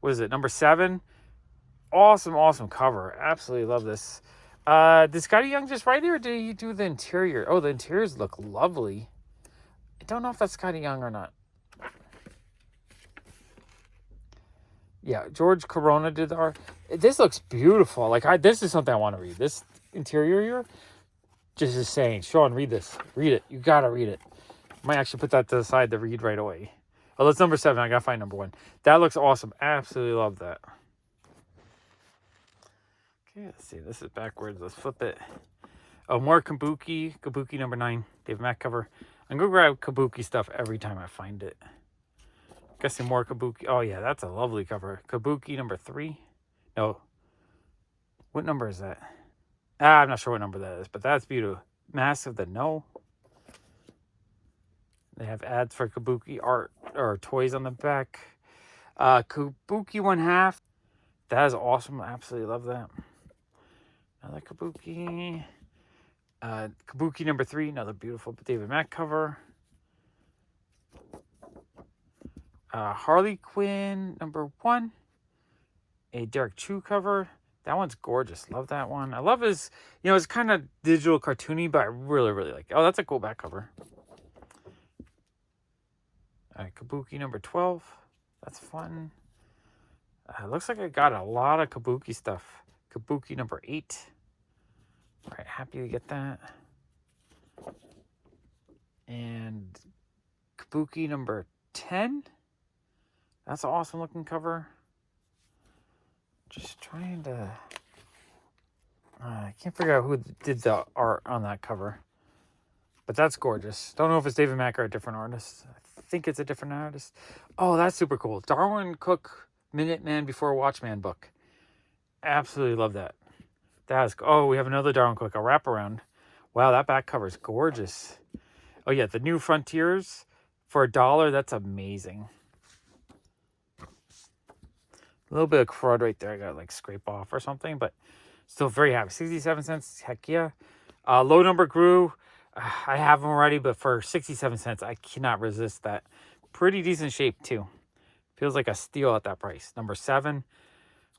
What is it? #7. Awesome cover. Absolutely love this. Did Scotty Young just write it, or did he do the interior? Oh, the interiors look lovely. I don't know if that's Scotty Young or not. Yeah, George Corona did the art. This looks beautiful. This is something I want to read. This interior here just is saying, Sean, read this. Read it. You got to read it. Might actually put that to the side to read right away. Oh, that's #7. I got to find #1. That looks awesome. Absolutely love that. Okay, let's see. This is backwards. Let's flip it. Oh, more Kabuki. Kabuki #9. Dave Mack cover. I'm going to grab Kabuki stuff every time I find it. Guessing more Kabuki. Oh, yeah, that's a lovely cover. Kabuki #3. No. What number is that? I'm not sure what number that is, but that's beautiful. Mask of the No. They have ads for Kabuki art or toys on the back. Kabuki 1/2. That is awesome. I absolutely love that. Another Kabuki. Kabuki #3. Another beautiful David Mack cover. Harley Quinn #1. A Derek Chu cover. That one's gorgeous. Love that one. I love his, it's kind of digital cartoony, but I really, really like it. Oh, that's a cool back cover. Kabuki #12. That's fun. Looks like I got a lot of Kabuki stuff. Kabuki #8. All right, happy to get that. And Kabuki #10. That's an awesome looking cover. Just trying to... I can't figure out who did the art on that cover. But that's gorgeous. Don't know if it's David Mack or a different artist. I think it's a different artist. Oh, that's super cool. Darwin Cook Minuteman Before Watchman book. Absolutely love that. We have another Darwin Cook, a wraparound. Wow, that back cover is gorgeous. Oh, yeah, the New Frontiers for $1. That's amazing. A little bit of crud right there. I got to scrape off or something, but still very happy. 67 cents. Heck yeah. Low number grew. I have them already, but for 67 cents, I cannot resist that. Pretty decent shape, too. Feels like a steal at that price. #7.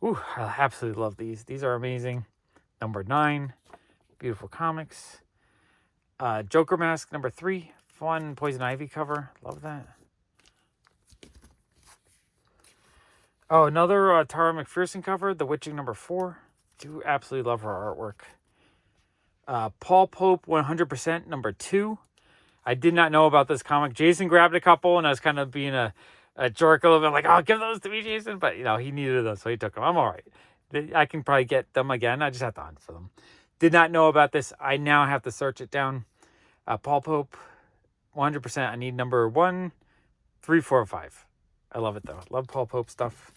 Ooh, I absolutely love these. These are amazing. #9. Beautiful comics. Joker Mask #3. Fun Poison Ivy cover. Love that. Oh, another Tara McPherson cover. The Witching #4. Do absolutely love her artwork. Paul Pope 100% #2. I did not know about this comic. Jason grabbed a couple, and I was kind of being a jerk a little bit, oh, give those to me, Jason. But, he needed them, so he took them. I'm all right. I can probably get them again. I just have to hunt for them. Did not know about this. I now have to search it down. Paul Pope 100%. I need #1, 3, 4, 5. I love it, though. Love Paul Pope stuff.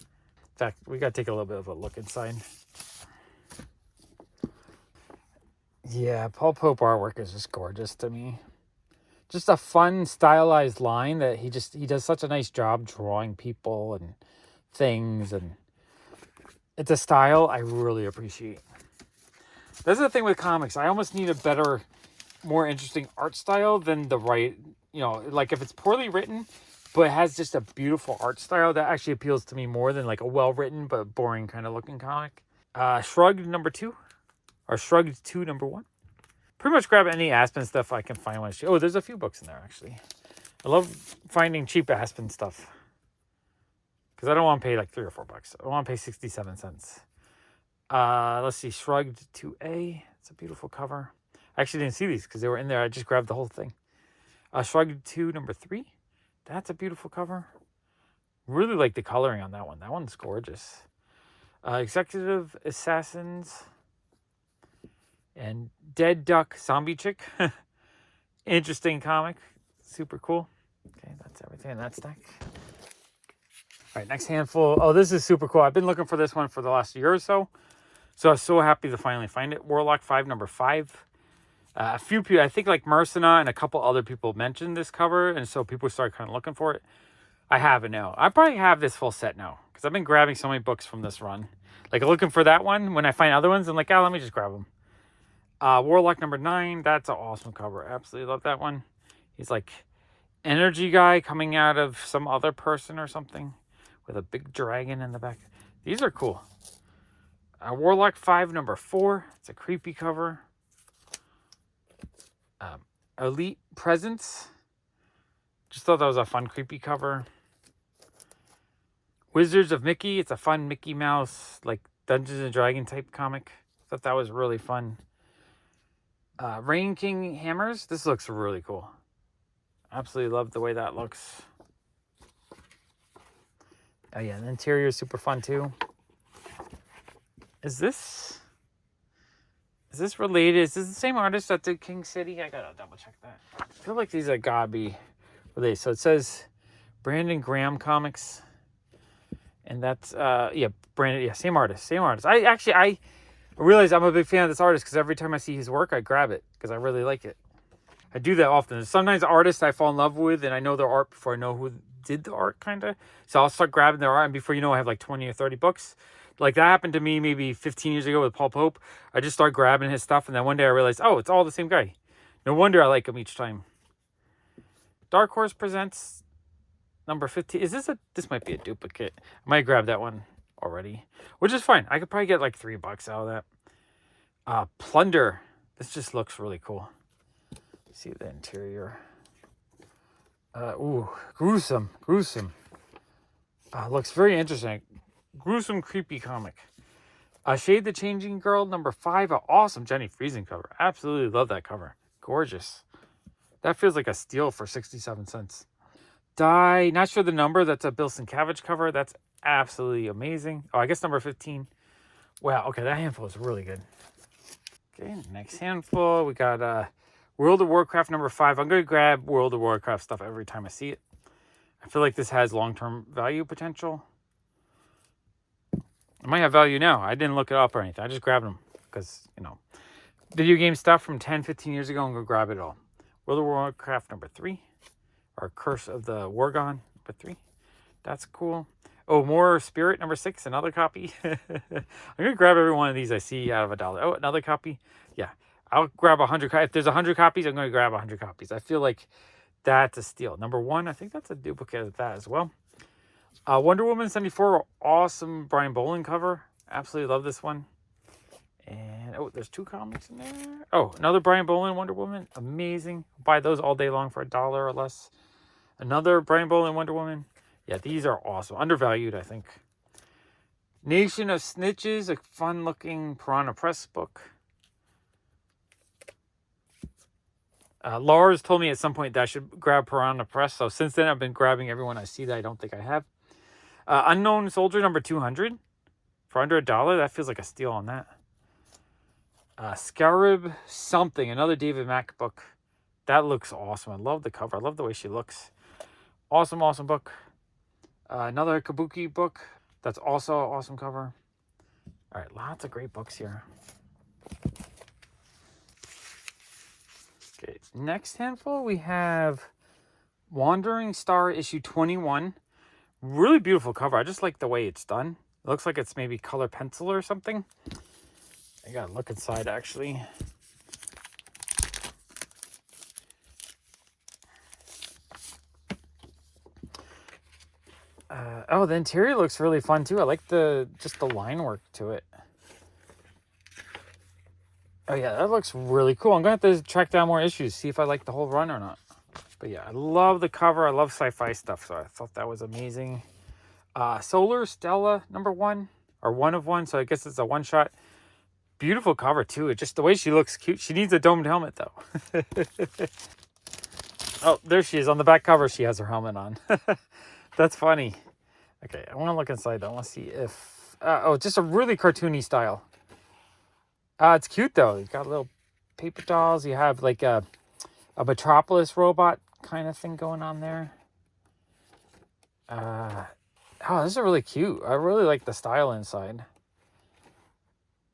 fact, we got to take a little bit of a look inside. Yeah, Paul Pope artwork is just gorgeous to me. Just a fun, stylized line that he does such a nice job drawing people and things, and it's a style I really appreciate. That's the thing with comics. I almost need a better, more interesting art style than the right, like if it's poorly written, but it has just a beautiful art style, that actually appeals to me more than like a well-written but boring kind of looking comic. Shrugged number 2, or Shrugged 2 number 1. Pretty much grab any Aspen stuff I can find. Oh, there's a few books in there, actually. I love finding cheap Aspen stuff, because I don't want to pay like $3 or $4. I want to pay 67 cents. Let's see, Shrugged 2A. It's a beautiful cover. I actually didn't see these because they were in there. I just grabbed the whole thing. Shrugged 2 number 3. That's a beautiful cover. Really like the coloring on that one. That one's gorgeous. Executive Assassins and Dead Duck Zombie Chick. Interesting comic. Super cool. Okay, that's everything in that stack. All right, next handful. Oh, this is super cool. I've been looking for this one for the last year or so. So I was so happy to finally find it. Warlock 5 number 5. A few people, I think like Mercina and a couple other people mentioned this cover, and so people started kind of looking for it. I have it now. I probably have this full set now, because I've been grabbing so many books from this run. Like looking for that one. When I find other ones, I'm like, let me just grab them. Warlock number 9. That's an awesome cover. Absolutely love that one. He's like energy guy coming out of some other person or something with a big dragon in the back. These are cool. Warlock 5 number 4. It's a creepy cover. Elite Presence. Just thought that was a fun creepy cover. Wizards of Mickey. It's a fun Mickey Mouse, like Dungeons and Dragons type comic. Thought that was really fun. Rain King Hammers. This looks really cool. Absolutely love the way that looks. Oh yeah, the interior is super fun too. Is this related? Is this the same artist that did King City? I gotta double check that. I feel like these are gotta be related. So it says Brandon Graham Comics. And that's Brandon, same artist. I realize I'm a big fan of this artist, because every time I see his work, I grab it because I really like it. I do that often. Sometimes artists I fall in love with, and I know their art before I know who did the art, kind of. So I'll start grabbing their art, and before you know, I have like 20 or 30 books. Like that happened to me maybe 15 years ago with Paul Pope. I just started grabbing his stuff, and then one day I realized, oh, it's all the same guy. No wonder I like him each time. Dark Horse Presents number 15. This might be a duplicate. I might grab that one already, which is fine. I could probably get like $3 out of that. Plunder. This just looks really cool. See the interior. Gruesome. Looks very interesting. Gruesome, creepy comic. Shade the Changing Girl number 5. An awesome Jenny Friesen cover. Absolutely love that cover. Gorgeous. That feels like a steal for 67 cents. Die. Not sure the number. That's a Bill Sienkiewicz cover. That's absolutely amazing. Oh, I guess number 15. Wow. Okay, that handful is really good. Okay, next handful. We got World of Warcraft number 5. I'm going to grab World of Warcraft stuff every time I see it. I feel like this has long-term value potential. It might have value now. I didn't look it up or anything. I just grabbed them because, video game stuff from 10, 15 years ago. I'm going to grab it all. World of Warcraft number 3. Or Curse of the Worgon number 3. That's cool. Oh, more Spirit number 6. Another copy. I'm going to grab every one of these I see out of $1. Oh, another copy. Yeah. I'll grab 100. If there's 100 copies, I'm going to grab 100 copies. I feel like that's a steal. Number 1, I think that's a duplicate of that as well. Wonder Woman 74, awesome Brian Boland cover. Absolutely love this one. And, there's 2 comics in there. Oh, another Brian Boland Wonder Woman. Amazing. Buy those all day long for $1 or less. Another Brian Boland Wonder Woman. Yeah, these are awesome. Undervalued, I think. Nation of Snitches, a fun-looking Piranha Press book. Lars told me at some point that I should grab Piranha Press, so since then I've been grabbing everyone I see that I don't think I have. Unknown Soldier number 200 for under $1. That feels like a steal on that. Scarab something, another David Mack book. That looks awesome. I love the cover. I love the way she looks. Awesome book. Another Kabuki book. That's also an awesome cover. All right, lots of great books here. Okay, next handful we have Wandering Star issue 21. Really beautiful cover. I just like the way it's done. It looks like it's maybe color pencil or something. I gotta look inside actually. Oh, the interior looks really fun too. I like just the line work to it. Oh yeah, that looks really cool. I'm gonna have to track down more issues, see if I like the whole run or not. But yeah, I love the cover. I love sci-fi stuff, so I thought that was amazing. Solar Stella #1, or 1 of 1, so I guess it's a one-shot. Beautiful cover too. It just the way she looks cute. She needs a domed helmet though. Oh, there she is on the back cover. She has her helmet on. That's funny. Okay, I want to look inside though. I want to see if oh, just a really cartoony style. It's cute though. You've got little paper dolls. You have like a Metropolis robot kind of thing going on there. Oh, this is really cute. I really like the style inside.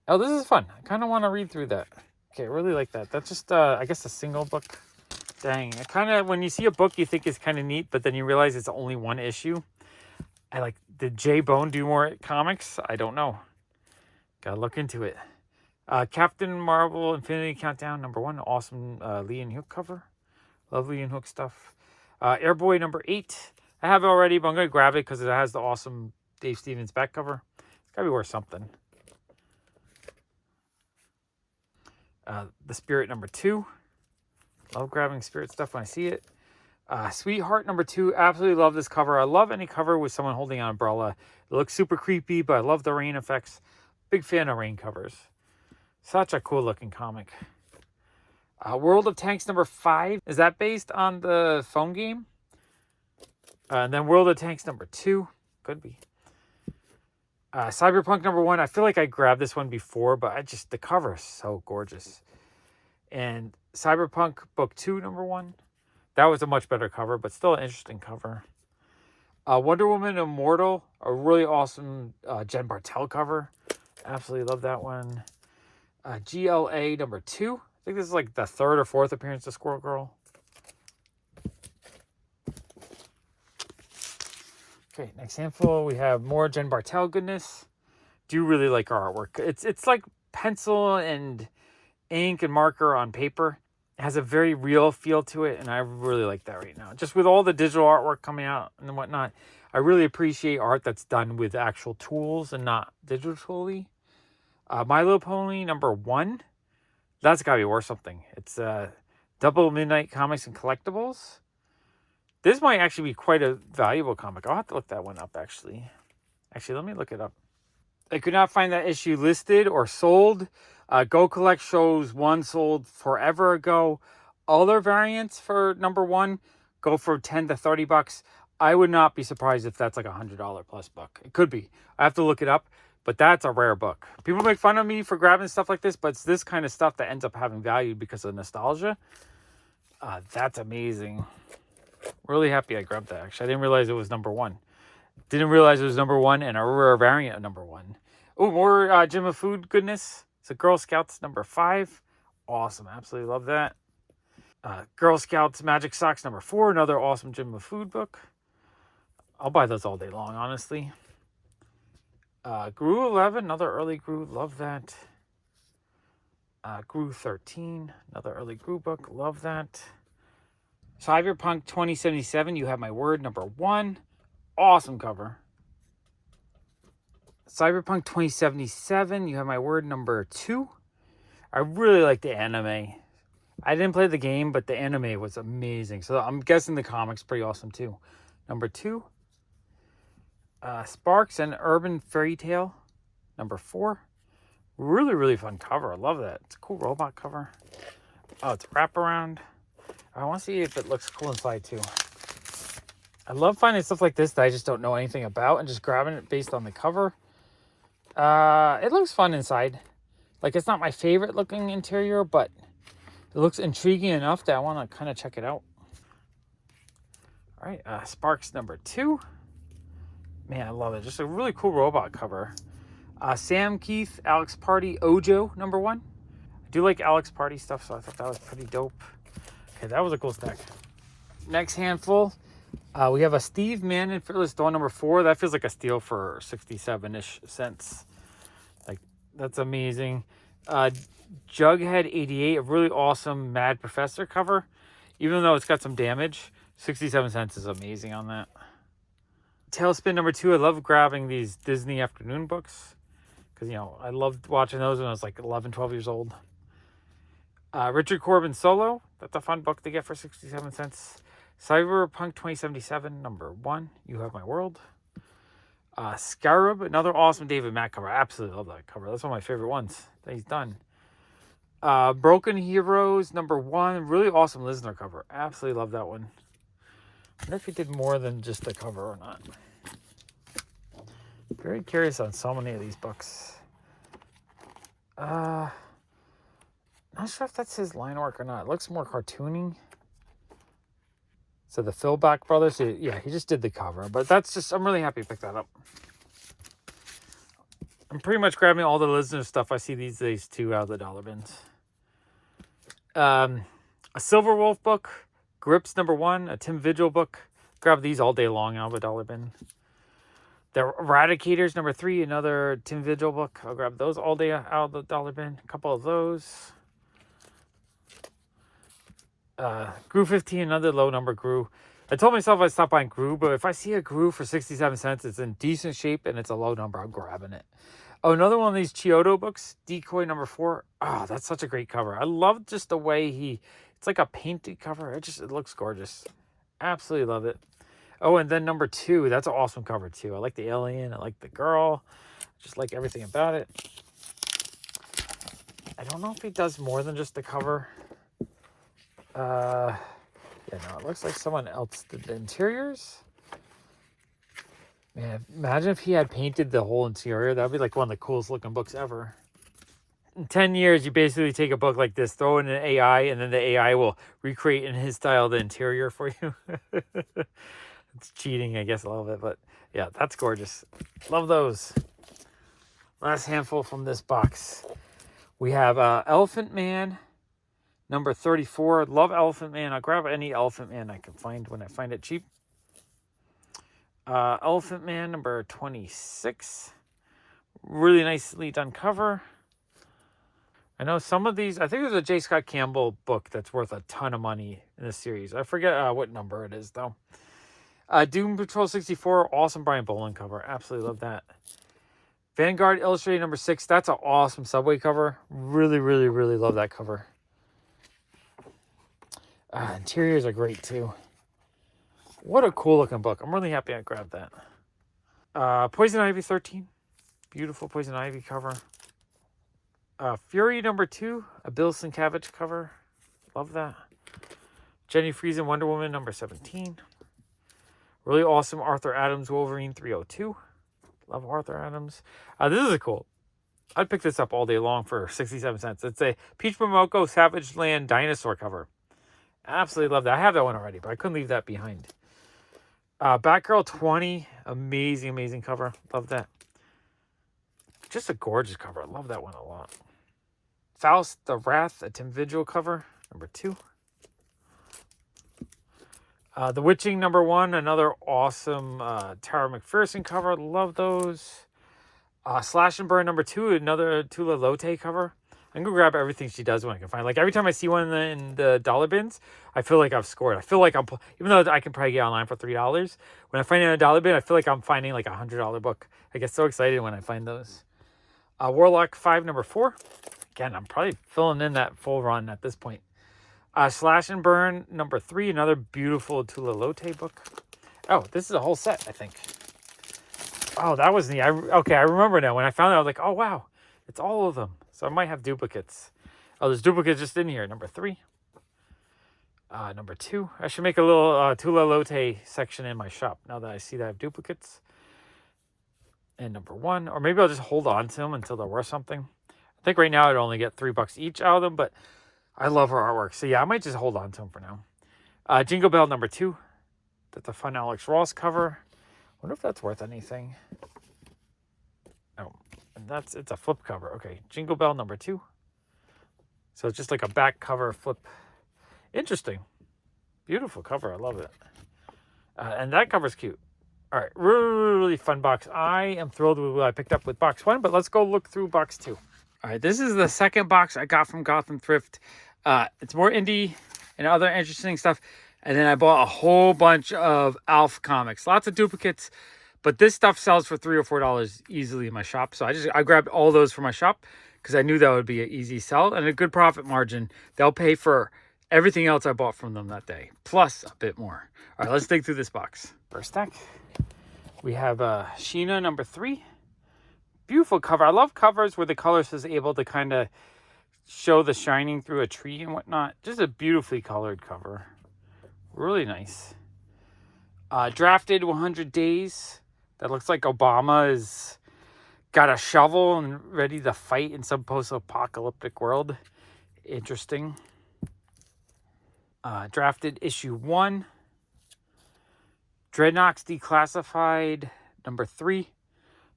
Oh, this is fun. I kind of want to read through that. Okay, I really like that. That's just, I guess, a single book. Dang. I kind of, when you see a book you think is kind of neat, but then you realize it's only one issue. Did J Bone do more comics? I don't know. Gotta look into it. Captain Marvel Infinity Countdown #1. Awesome Lee and Hook cover. Love Lee and Hook stuff. Airboy #8. I have it already, but I'm going to grab it because it has the awesome Dave Stevens back cover. It's got to be worth something. The Spirit #2. Love grabbing Spirit stuff when I see it. Sweetheart #2. Absolutely love this cover. I love any cover with someone holding an umbrella. It looks super creepy, but I love the rain effects. Big fan of rain covers. Such a cool looking comic. World of Tanks #5. Is that based on the phone game? And then World of Tanks #2. Could be. Cyberpunk #1. I feel like I grabbed this one before, but the cover is so gorgeous. And Cyberpunk Book 2 #1. That was a much better cover, but still an interesting cover. Wonder Woman Immortal. A really awesome Jen Bartel cover. Absolutely love that one. GLA #2. I think this is like the 3rd or 4th appearance of Squirrel Girl. Okay, next handful, we have more Jen Bartel goodness. Do really like her artwork. It's like pencil and ink and marker on paper. It has a very real feel to it, and I really like that right now. Just with all the digital artwork coming out and whatnot, I really appreciate art that's done with actual tools and not digitally. My Little Pony #1. That's got to be worth something. It's Double Midnight Comics and Collectibles. This might actually be quite a valuable comic. I'll have to look that one up, actually. Actually, let me look it up. I could not find that issue listed or sold. Go Collect shows one sold forever ago. Other variants for #1 go for $10 to $30. I would not be surprised if that's like a $100 plus book. It could be. I have to look it up, but that's a rare book. People make fun of me for grabbing stuff like this, but it's this kind of stuff that ends up having value because of nostalgia. That's amazing. Really happy I grabbed that, actually. I didn't realize it was #1. Didn't realize it was #1 and a rare variant of #1. Oh, more Jim of Food goodness. It's a Girl Scouts #5. Awesome. Absolutely love that. Girl Scouts Magic Socks #4. Another awesome Jim of Food book. I'll buy those all day long, honestly. Gru 11. Another early Gru. Love that. Gru 13. Another early Gru book. Love that. Cyberpunk 2077. You Have My Word #1. Awesome cover. Cyberpunk 2077. You Have My Word #2. I really like the anime. I didn't play the game, but the anime was amazing. So I'm guessing the comic's pretty awesome too. #2. Sparks and Urban Fairy Tale #4. Really, really fun cover. I love that. It's a cool robot cover. Oh, it's a wraparound. I want to see if it looks cool inside too. I love finding stuff like this that I just don't know anything about and just grabbing it based on the cover. It looks fun inside. Like, it's not my favorite looking interior, but it looks intriguing enough that I want to kind of check it out. All right, Sparks #2. Man, I love it. Just a really cool robot cover. Sam Keith, Alex Party, Ojo, #1. I do like Alex Party stuff, so I thought that was pretty dope. Okay, that was a cool stack. Next handful, we have a Steve Manning Fearless Dawn #4. That feels like a steal for 67-ish cents. Like, that's amazing. Jughead 88, a really awesome Mad Professor cover. Even though it's got some damage, 67 cents is amazing on that. Tailspin #2, I love grabbing these Disney afternoon books. Because, I loved watching those when I was like 11, 12 years old. Richard Corbin Solo. That's a fun book to get for 67 cents. Cyberpunk 2077, #1. You Have My World. Scarab, another awesome David Mack cover. I absolutely love that cover. That's one of my favorite ones that he's done. Broken Heroes, #1. Really awesome Lisner cover. Absolutely love that one. I wonder if he did more than just the cover or not. Very curious on so many of these books. Not sure if that's his line work or not. It looks more cartoony. So the Philback brothers, yeah, he just did the cover. But I'm really happy to pick that up. I'm pretty much grabbing all the Lisner stuff I see these days too out of the dollar bins. A Silver Wolf book, Grips #1, a Tim Vigil book. Grab these all day long out of a dollar bin. The Eradicators #3, another Tim Vigil book. I'll grab those all day out of the dollar bin. A couple of those. Gru 15, another low number Gru. I told myself I'd stop buying Gru, but if I see a Gru for 67 cents, it's in decent shape and it's a low number, I'm grabbing it. Oh, another one of these Chiodo books, Decoy #4. Oh, that's such a great cover. I love just the way it's like a painted cover. It looks gorgeous. Absolutely love it. Oh, and then #2, that's an awesome cover too. I like the alien, I like the girl. Just like everything about it. I don't know if he does more than just the cover. Yeah, no, it looks like someone else did the interiors. Man, imagine if he had painted the whole interior. That would be like one of the coolest looking books ever. In 10 years, you basically take a book like this, throw in an AI, and then the AI will recreate in his style the interior for you. It's cheating, I guess, a little bit, but yeah, that's gorgeous. Love those. Last handful from this box. We have Elephant Man, #34. Love Elephant Man. I'll grab any Elephant Man I can find when I find it cheap. Elephant Man #26. Really nicely done cover. I know some of these, I think there's a J. Scott Campbell book that's worth a ton of money in this series. I forget what number it is, though. Doom Patrol 64, awesome Brian Boland cover. Absolutely love that. Vanguard Illustrated #6. That's an awesome Subway cover. Really, really, really love that cover. Interiors are great, too. What a cool looking book. I'm really happy I grabbed that. Poison Ivy 13. Beautiful Poison Ivy cover. Fury #2. A Bill Sienkiewicz cover. Love that. Jenny Friesen Wonder Woman #17. Really awesome Arthur Adams Wolverine 302. Love Arthur Adams. This is cool. I'd pick this up all day long for 67 cents. It's a Peach Momoko Savage Land Dinosaur cover. Absolutely love that. I have that one already, but I couldn't leave that behind. Batgirl 20. Amazing, amazing cover. Love that. Just a gorgeous cover. I love that one a lot. Faust the Wrath, a Tim Vigil cover. #2. The Witching #1, another awesome Tara McPherson cover. Love those. Slash and Burn #2, another Tula Lotte cover. I'm going to grab everything she does when I can find. Like every time I see one in the dollar bins, I feel like I've scored. I feel like even though I can probably get online for $3, when I find it in a dollar bin, I feel like I'm finding like a $100 book. I get so excited when I find those. Warlock 5 #4. Again, I'm probably filling in that full run at this point. Slash and Burn #3, another beautiful Tula Lotte book. Oh, this is a whole set, I think. Oh, that was neat. Okay, I remember now. When I found it, I was like, oh, wow. It's all of them. So I might have duplicates. Oh, there's duplicates just in here. #3. #2. I should make a little Tula Lotte section in my shop now that I see that I have duplicates. And #1. Or maybe I'll just hold on to them until they're worth something. I think right now I'd only get $3 each out of them, but I love her artwork. So yeah, I might just hold on to them for now. Jingle Bell #2. That's a fun Alex Ross cover. wonder if that's worth anything. Oh, and it's a flip cover. Okay, Jingle Bell number 2. So it's just like a back cover flip. Interesting. Beautiful cover. I love it. And that cover's cute. All right, really, really fun box. I am thrilled with what I picked up with box 1, but let's go look through box 2. All right, this is the second box I got from Gotham Thrift. It's more indie and other interesting stuff. And then I bought a whole bunch of Alf comics. Lots of duplicates, but this stuff sells for $3 or $4 easily in my shop. So I grabbed all those for my shop because I knew that would be an easy sell and a good profit margin. They'll pay for everything else I bought from them that day, plus a bit more. All right, let's dig through this box. First stack, we have Sheena number 3. Beautiful cover. I love covers where the colorist is able to kind of show the shining through a tree and whatnot. Just a beautifully colored cover. Really nice. Drafted 100 Days. That looks like Obama is got a shovel and ready to fight in some post-apocalyptic world. Interesting. Drafted issue 1. Dreadnoks Declassified number 3.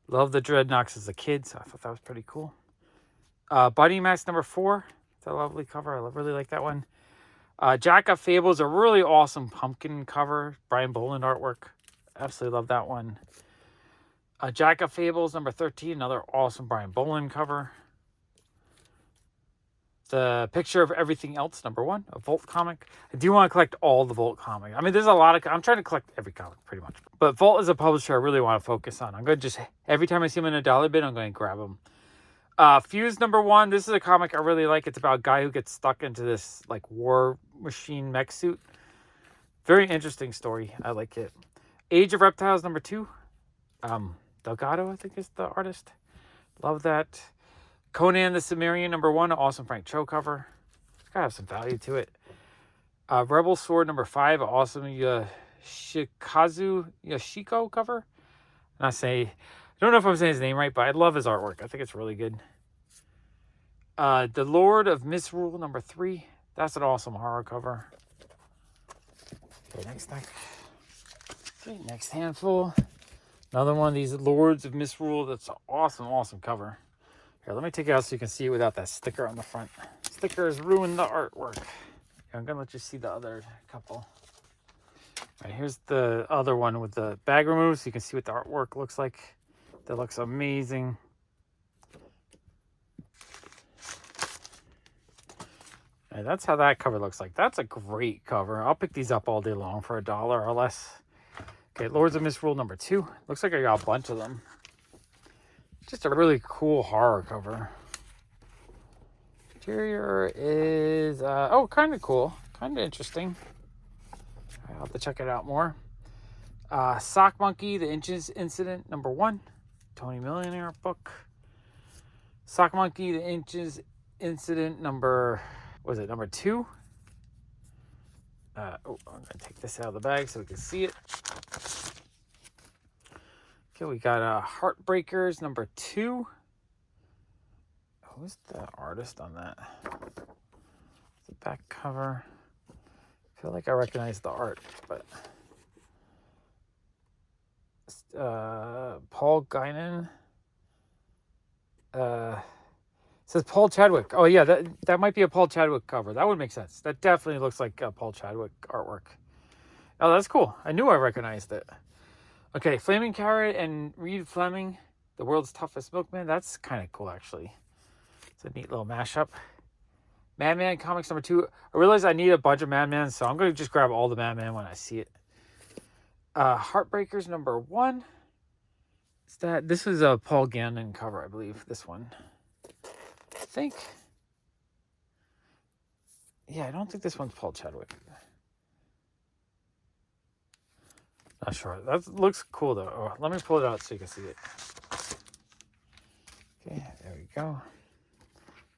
Love the Dreadnoks as a kid, so I thought that was pretty cool. Buddy Max number 4. It's a lovely cover. I really like that one. Jack of Fables, a really awesome pumpkin cover. Brian Boland artwork. Absolutely love that one. Jack of Fables number 13. Another awesome Brian Boland cover. The Picture of Everything Else number 1. A Volt comic. I do want to collect all the Volt comics. I mean, there's a lot of... I'm trying to collect every comic pretty much. But Volt is a publisher I really want to focus on. I'm going to just... Every time I see them in a dollar bin, I'm going to grab them. Fuse number 1. This is a comic I really like. It's about a guy who gets stuck into this like war machine mech suit. Very interesting story. I like it. Age of Reptiles number 2. Delgado, I think is the artist. Love that. Conan the Cimmerian number 1. Awesome Frank Cho cover. It's got to have some value to it. Rebel Sword number 5. Awesome Yoshikazu Yoshiko cover. And I don't know if I'm saying his name right, but I love his artwork. I think it's really good. The Lord of Misrule number 3. That's an awesome horror cover. Okay, next stack. Okay, next handful. Another one of these Lords of Misrule. That's an awesome, awesome cover. Here, let me take it out so you can see it without that sticker on the front. Stickers ruin the artwork. Here, I'm going to let you see the other couple. All right, here's the other one with the bag removed so you can see what the artwork looks like. That looks amazing. And that's how that cover looks like. That's a great cover. I'll pick these up all day long for $1 or less. Okay, Lords of Misrule number 2. Looks like I got a bunch of them. Just a really cool horror cover. Interior is, kind of cool. Kind of interesting. I'll have to check it out more. Sock Monkey, The Inches Incident number 1. Tony Millionaire book. Sock Monkey, The Inches Incident number 2? I'm going to take this out of the bag so we can see it. Okay, we got Heartbreakers number 2. Who's the artist on that? The back cover. I feel like I recognize the art, but... Paul Guinan. Says Paul Chadwick. Oh yeah, that might be a Paul Chadwick cover. That would make sense. That definitely looks like Paul Chadwick artwork. Oh, that's cool. I knew I recognized it. Okay, Flaming Carrot and Reed Fleming, The World's Toughest Milkman. That's kind of cool, actually. It's a neat little mashup. Madman Comics number 2. I realize I need a bunch of Madmans, so I'm going to just grab all the Madman when I see it. Heartbreakers number 1. This is a Paul Gannon cover, I believe. This one. I think. Yeah, I don't think this one's Paul Chadwick. Not sure. That looks cool though. Oh, let me pull it out so you can see it. Okay, there we go.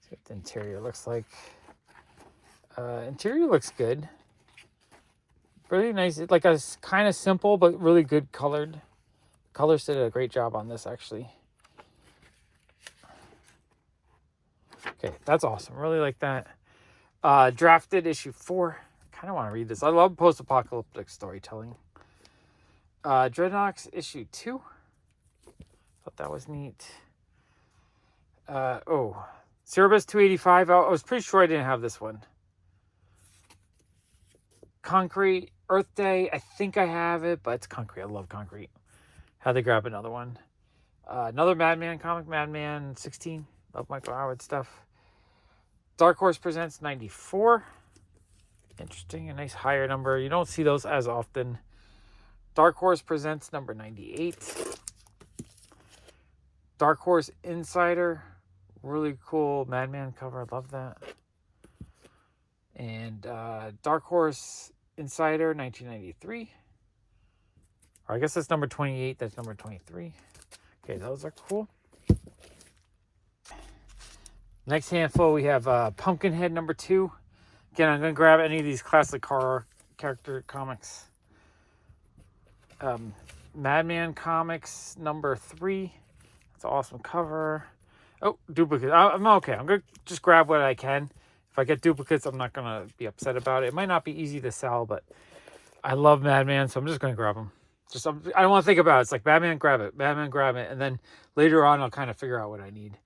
See what the interior looks like. Interior looks good. Really nice. It's like a kind of simple but really good colored. Colors did a great job on this actually. Okay, that's awesome. Really like that. Drafted issue 4. Kind of want to read this. I love post-apocalyptic storytelling. Dreadnoks issue 2. Thought that was neat. Cerebus 285. I was pretty sure I didn't have this one. Concrete Earth Day. I think I have it, but it's Concrete. I love Concrete. Had to grab another one. Another Madman comic, Madman 16. Love Michael Howard stuff. Dark Horse Presents 94. Interesting. A nice higher number. You don't see those as often. Dark Horse Presents number 98. Dark Horse Insider. Really cool Madman cover. I love that. And Dark Horse Insider 1993. Or I guess that's number 28. That's number 23. Okay, those are cool. Next handful, we have Pumpkinhead number 2. Again, I'm going to grab any of these classic horror character comics. Madman Comics number 3. That's an awesome cover. Oh, duplicates. I'm okay. I'm going to just grab what I can. If I get duplicates, I'm not going to be upset about it. It might not be easy to sell, but I love Madman, so I'm just going to grab them. I don't want to think about it. It's like Batman, grab it. Batman, grab it. And then later on, I'll kind of figure out what I need.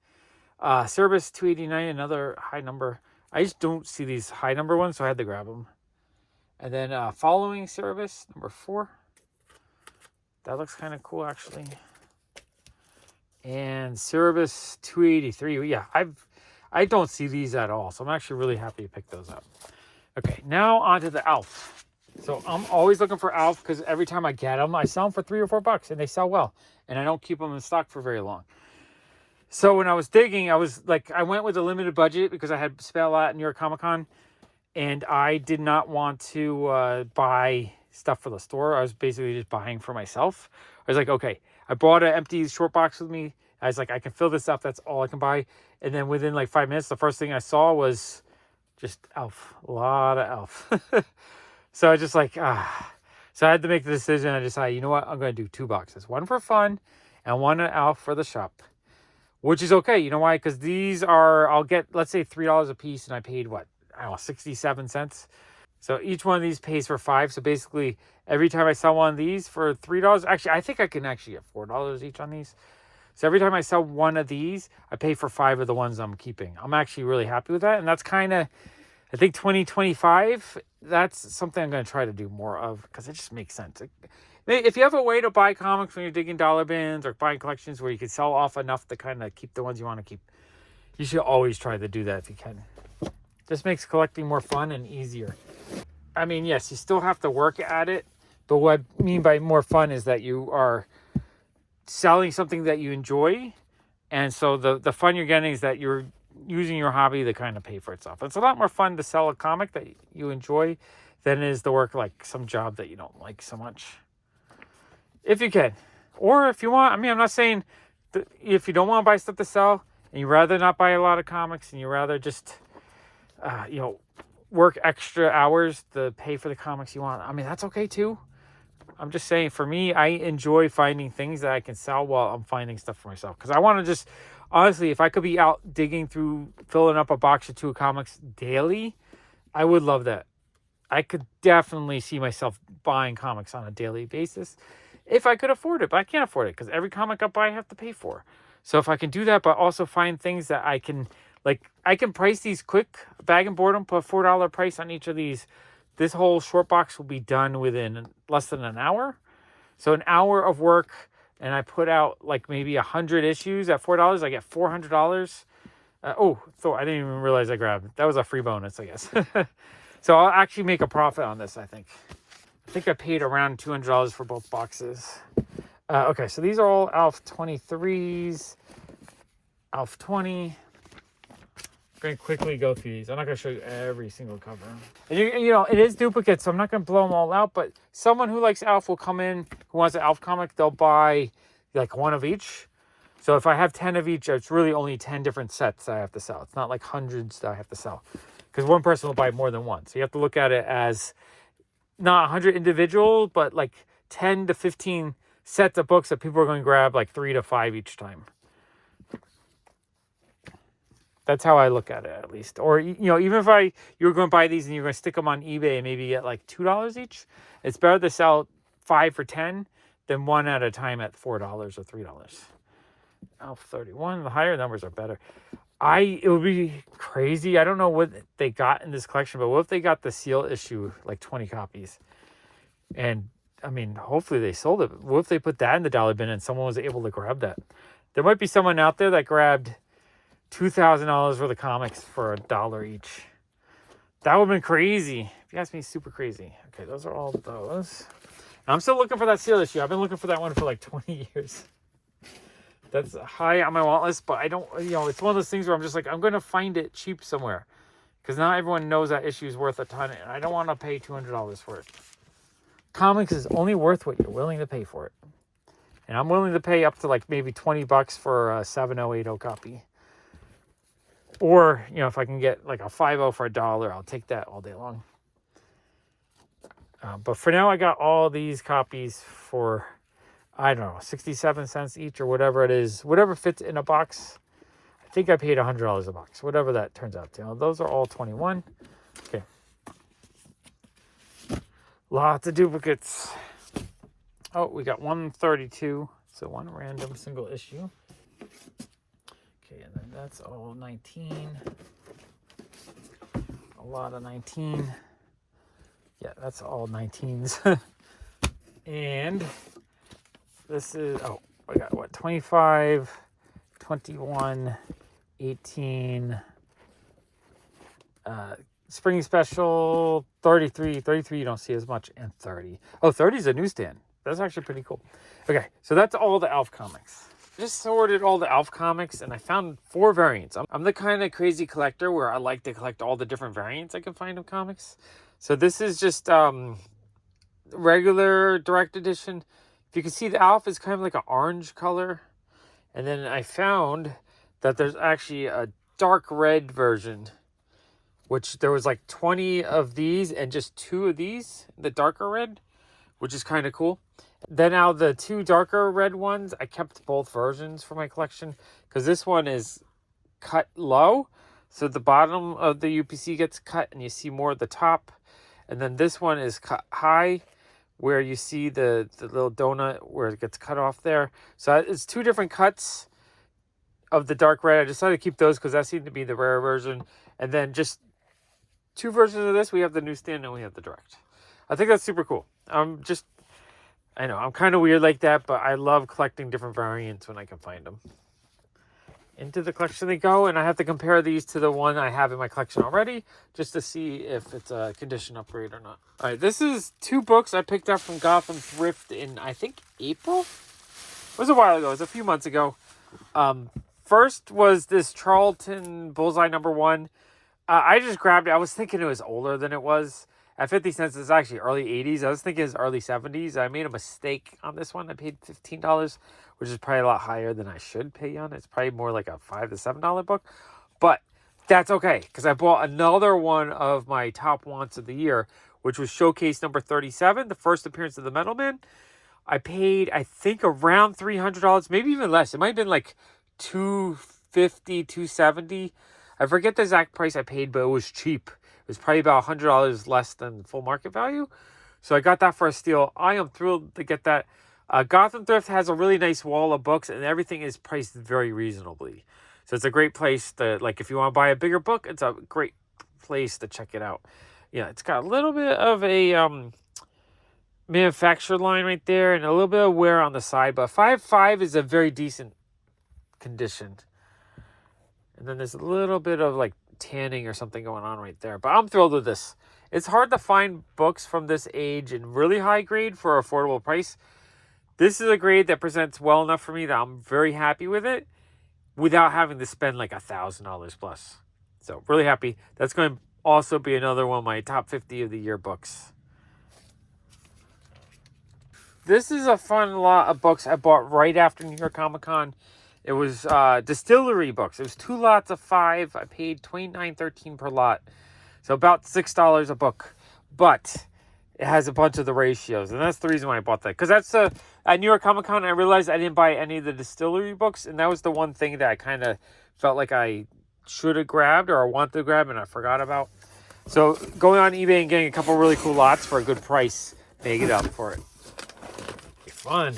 Cerebus 289, another high number. I just don't see these high number ones, so I had to grab them. And then following Cerebus, number 4. That looks kind of cool, actually. And Cerebus 283. Yeah, I don't see these at all, so I'm actually really happy to pick those up. Okay, now on to the Alf. So I'm always looking for Alf because every time I get them, I sell them for $3 or $4, and they sell well. And I don't keep them in stock for very long. So when I was digging, I went with a limited budget because I had spent a lot at New York Comic Con, and I did not want to buy stuff for the store. I was basically just buying for myself. I was like, okay, I brought an empty short box with me. I was like, I can fill this up. That's all I can buy. And then within like 5 minutes, the first thing I saw was just Alf. A lot of Alf. So I just So I had to make the decision. I decided, you know what? I'm going to do 2 boxes. One for fun and one Alf for the shop. Which is okay. You know why? Because these are, I'll get, let's say $3 a piece, and I paid what? I don't know, 67 cents. So each one of these pays for $5. So basically, every time I sell one of these for $3, actually, I think I can actually get $4 each on these. So every time I sell one of these, I pay for 5 of the ones I'm keeping. I'm actually really happy with that. And that's kind of, I think 2025, that's something I'm going to try to do more of because it just makes sense. If you have a way to buy comics when you're digging dollar bins or buying collections where you can sell off enough to kind of keep the ones you want to keep, you should always try to do that if you can. This makes collecting more fun and easier. I mean, yes, you still have to work at it, but what I mean by more fun is that you are selling something that you enjoy, and so the fun you're getting is that you're using your hobby to kind of pay for itself. It's a lot more fun to sell a comic that you enjoy than it is to work like some job that you don't like so much. If you can. Or if you want, I mean, I'm not saying if you don't want to buy stuff to sell and you rather not buy a lot of comics and you rather just, work extra hours to pay for the comics you want. I mean, that's okay too. I'm just saying, for me, I enjoy finding things that I can sell while I'm finding stuff for myself. Because I want to just, honestly, if I could be out digging through, filling up a box or 2 of comics daily, I would love that. I could definitely see myself buying comics on a daily basis if I could afford it. But I can't afford it because every comic I buy I have to pay for. So if I can do that, but also find things that I can, I can price these quick, bag and board them, put a $4 price on each of these. This whole short box will be done within less than an hour. So an hour of work, and I put out maybe 100 issues at $4. I get $400. So I didn't even realize I grabbed it. That was a free bonus, I guess. So I'll actually make a profit on this, I think. I think I paid around $200 for both boxes. Okay, so these are all Alf 23s, Alf 20. I'm going to quickly go through these. I'm not going to show you every single cover. And it is duplicate, so I'm not going to blow them all out. But someone who likes Alf will come in, who wants an Alf comic, they'll buy one of each. So if I have 10 of each, it's really only 10 different sets that I have to sell. It's not like hundreds that I have to sell. Because one person will buy more than one. So you have to look at it as not 100 individual, but 10 to 15 sets of books that people are going to grab 3 to 5 each time. That's how I look at it, at least. Or, even if you were going to buy these and you're going to stick them on eBay and maybe get $2 each, it's better to sell 5 for 10 than one at a time at $4 or $3. Alpha 31, the higher numbers are better. It would be crazy. I don't know what they got in this collection, but what if they got the seal issue, like 20 copies? And I mean, hopefully they sold it. What if they put that in the dollar bin and someone was able to grab that? There might be someone out there that grabbed $2,000 worth of comics for $1 each. That would have been crazy. If you ask me, super crazy. Okay, those are all those. I'm still looking for that seal issue. I've been looking for that one for like 20 years. That's high on my want list, but I don't, it's one of those things where I'm just like, I'm going to find it cheap somewhere. Because not everyone knows that issue is worth a ton, and I don't want to pay $200 for it. Comics is only worth what you're willing to pay for it. And I'm willing to pay up to like maybe $20 for a 7080 copy. Or, if I can get like a 50 for $1, I'll take that all day long. But for now, I got all these copies for, I don't know, 67 cents each or whatever it is. Whatever fits in a box. I think I paid $100 a box. Whatever that turns out to. Those are all 21. Okay. Lots of duplicates. Oh, we got 132. So one random single issue. Okay, and then that's all 19. A lot of 19. Yeah, that's all 19s. And this is, I got what, 25, 21, 18, spring special, 33 you don't see as much, and 30. Oh, 30 is a newsstand. That's actually pretty cool. Okay, so that's all the Alf comics. Just sorted all the Alf comics, and I found 4 variants. I'm the kind of crazy collector where I like to collect all the different variants I can find of comics. So this is just regular direct edition. If you can see, the Alf is kind of like an orange color. And then I found that there's actually a dark red version, which there was like 20 of these and just 2 of these, the darker red, which is kind of cool. Then now the 2 darker red ones, I kept both versions for my collection because this one is cut low. So the bottom of the UPC gets cut and you see more at the top. And then this one is cut high where you see the little donut where it gets cut off there. So it's 2 different cuts of the dark red. I decided to keep those because that seemed to be the rare version. And then just 2 versions of this. We have the newsstand and we have the direct. I think that's super cool. I know, I'm kind of weird like that, but I love collecting different variants when I can find them. Into the collection they go, and I have to compare these to the one I have in my collection already, just to see if it's a condition upgrade or not. All right, this is 2 books I picked up from Gotham Thrift in, I think, April? It was a while ago. It was a few months ago. First was this Charlton Bullseye #1. I just grabbed it. I was thinking it was older than it was. At 50 cents, it's actually early 80s. I was thinking it's early 70s. I made a mistake on this one. I paid $15, which is probably a lot higher than I should pay on it. It's probably more like a $5 to $7 book. But that's okay, because I bought another one of my top wants of the year, which was Showcase number 37, the first appearance of the Metal Man. I paid, I think, around $300, maybe even less. It might have been like $250, $270. I forget the exact price I paid, but it was cheap. It was probably about $100 less than full market value. So I got that for a steal. I am thrilled to get that. Gotham Thrift has a really nice wall of books, and everything is priced very reasonably. So it's a great place to, like, if you want to buy a bigger book, it's a great place to check it out. Yeah, it's got a little bit of a manufacturer line right there and a little bit of wear on the side, but 5.5 is a very decent condition. And then there's a little bit of, like, tanning or something going on right there, but I'm thrilled with this. It's hard to find books from this age in really high grade for an affordable price. This is a grade that presents well enough for me that I'm very happy with it without having to spend like $1,000 plus. So really happy. That's going to also be another one of my top 50 of the year books. This is a fun lot of books I bought right after New York Comic Con. It was Distillery books. It was 2 lots of 5. I paid $29.13 per lot. So about $6 a book. But it has a bunch of the ratios. And that's the reason why I bought that. Because that's at New York Comic Con, I realized I didn't buy any of the Distillery books. And that was the one thing that I kind of felt like I should have grabbed or I wanted to grab and I forgot about. So going on eBay and getting a couple really cool lots for a good price made it up for it. fun.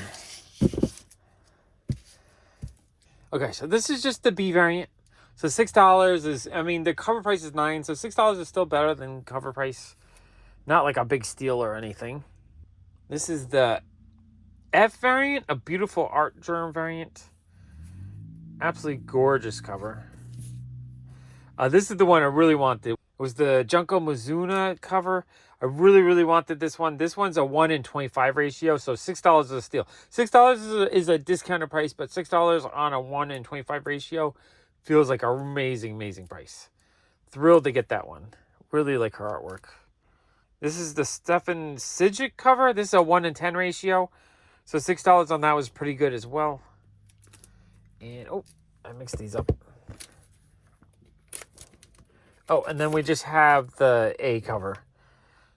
Okay, so this is just the B variant. So $6 is, I mean, the cover price is $9, so $6 is still better than cover price. Not like a big steal or anything. This is the F variant, a beautiful art germ variant. Absolutely gorgeous cover. This is the one I really wanted. It was the Junko Mizuna cover. I really, really wanted this one. This one's a 1 in 25 ratio, so $6 is a steal. $6 is a discounted price, but $6 on a 1 in 25 ratio feels like an amazing, amazing price. Thrilled to get that one. Really like her artwork. This is the Stefan Sidgwick cover. This is a 1 in 10 ratio, so $6 on that was pretty good as well. And, oh, I mixed these up. Oh, and then we just have the A cover.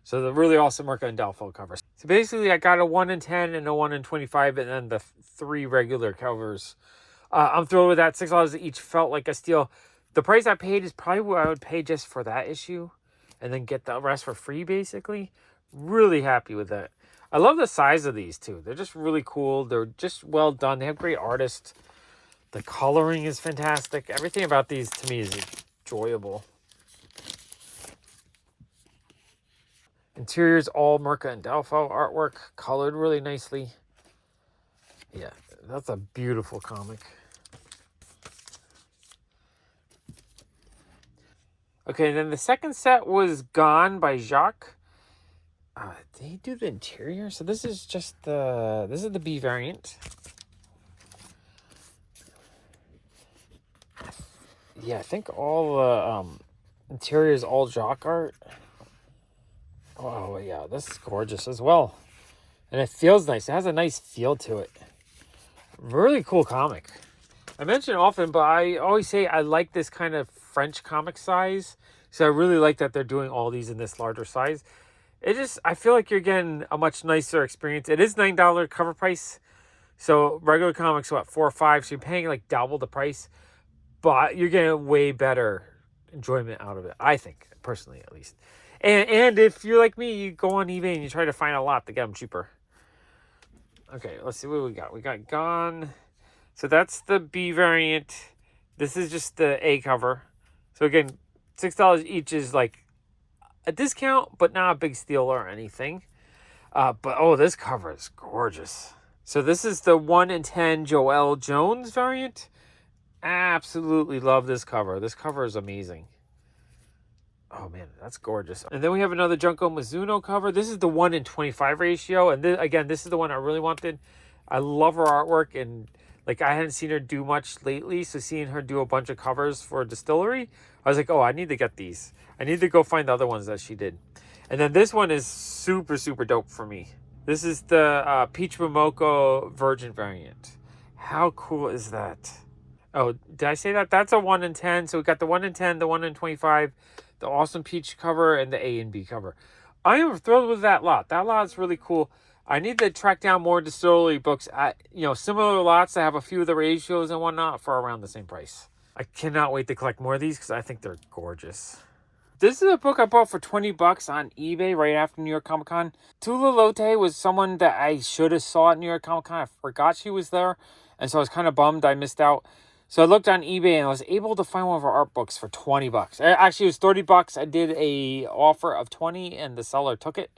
So the really awesome Mercari and Deadpool covers. So basically I got a 1 in 10 and a 1 in 25 and then the 3 regular covers. I'm thrilled with that. $6 each felt like a steal. The price I paid is probably what I would pay just for that issue. And then get the rest for free basically. Really happy with that. I love the size of these too. They're just really cool. They're just well done. They have great artists. The coloring is fantastic. Everything about these to me is enjoyable. Interiors all Mercari and Deadpool artwork, colored really nicely. Yeah, that's a beautiful comic. Okay, then the second set was Gone by Jacques. Did he do the interior? So this is just this is the B variant. Yeah, I think all the interior is all Jacques art. Oh, yeah, this is gorgeous as well. And it feels nice. It has a nice feel to it. Really cool comic. I mention it often, but I always say I like this kind of French comic size. So I really like that they're doing all these in this larger size. I feel like you're getting a much nicer experience. It is $9 cover price. So regular comics, what, $4 or $5. So you're paying like double the price. But you're getting way better enjoyment out of it. I think, personally at least. And if you're like me, you go on eBay and you try to find a lot to get them cheaper. Okay, let's see what we got. We got Gone. So that's the B variant. This is just the A cover. So again, $6 each is like a discount, but not a big steal or anything. But oh, this cover is gorgeous. So this is the 1 in 10 Joelle Jones variant. Absolutely love this cover. This cover is amazing. Oh man, that's gorgeous. And then we have another Junko Mizuno cover. This is the 1 in 25 ratio. And again, this is the one I really wanted. I love her artwork, and like I hadn't seen her do much lately. So seeing her do a bunch of covers for Distillery, I was like, oh, I need to get these. I need to go find the other ones that she did. And then this one is super, super dope for me. This is the Peach Momoko Virgin variant. How cool is that? Oh, did I say that? That's a 1 in 10. So we got the 1 in 10, the 1 in 25, the awesome Peach cover, and the A and B cover. I am thrilled with that lot. That lot is really cool. I need to track down more Distillery books at, similar lots that have a few of the ratios and whatnot for around the same price. I cannot wait to collect more of these because I think they're gorgeous. This is a book I bought for $20 on eBay right after New York Comic Con. Tula Lotte was someone that I should have saw at New York Comic Con. I forgot she was there, and so I was kind of bummed I missed out. So I looked on eBay and I was able to find one of her art books for $20. Actually, it was $30. I did a offer of $20 and the seller took it.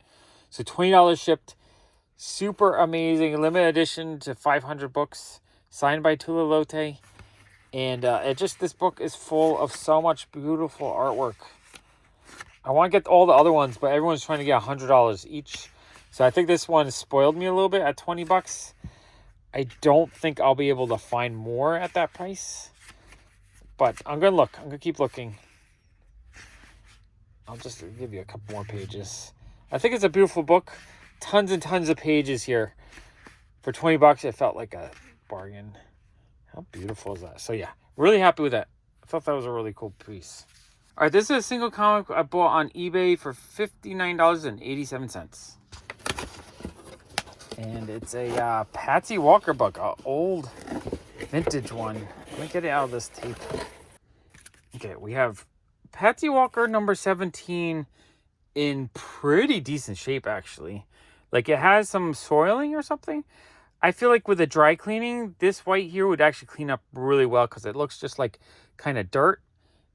So $20 shipped. Super amazing. Limited edition to 500 books. Signed by Tula Lotte. And this book is full of so much beautiful artwork. I want to get all the other ones, but everyone's trying to get $100 each. So I think this one spoiled me a little bit at $20. I don't think I'll be able to find more at that price. But I'm going to look. I'm going to keep looking. I'll just give you a couple more pages. I think it's a beautiful book. Tons and tons of pages here. For $20, it felt like a bargain. How beautiful is that? So yeah, really happy with that. I thought that was a really cool piece. All right, this is a single comic I bought on eBay for $59.87. And it's a Patsy Walker book, an old vintage one. Let me get it out of this tape. Okay, we have Patsy Walker number 17 in pretty decent shape, actually. Like, it has some soiling or something. I feel like with the dry cleaning, this white here would actually clean up really well because it looks just like kind of dirt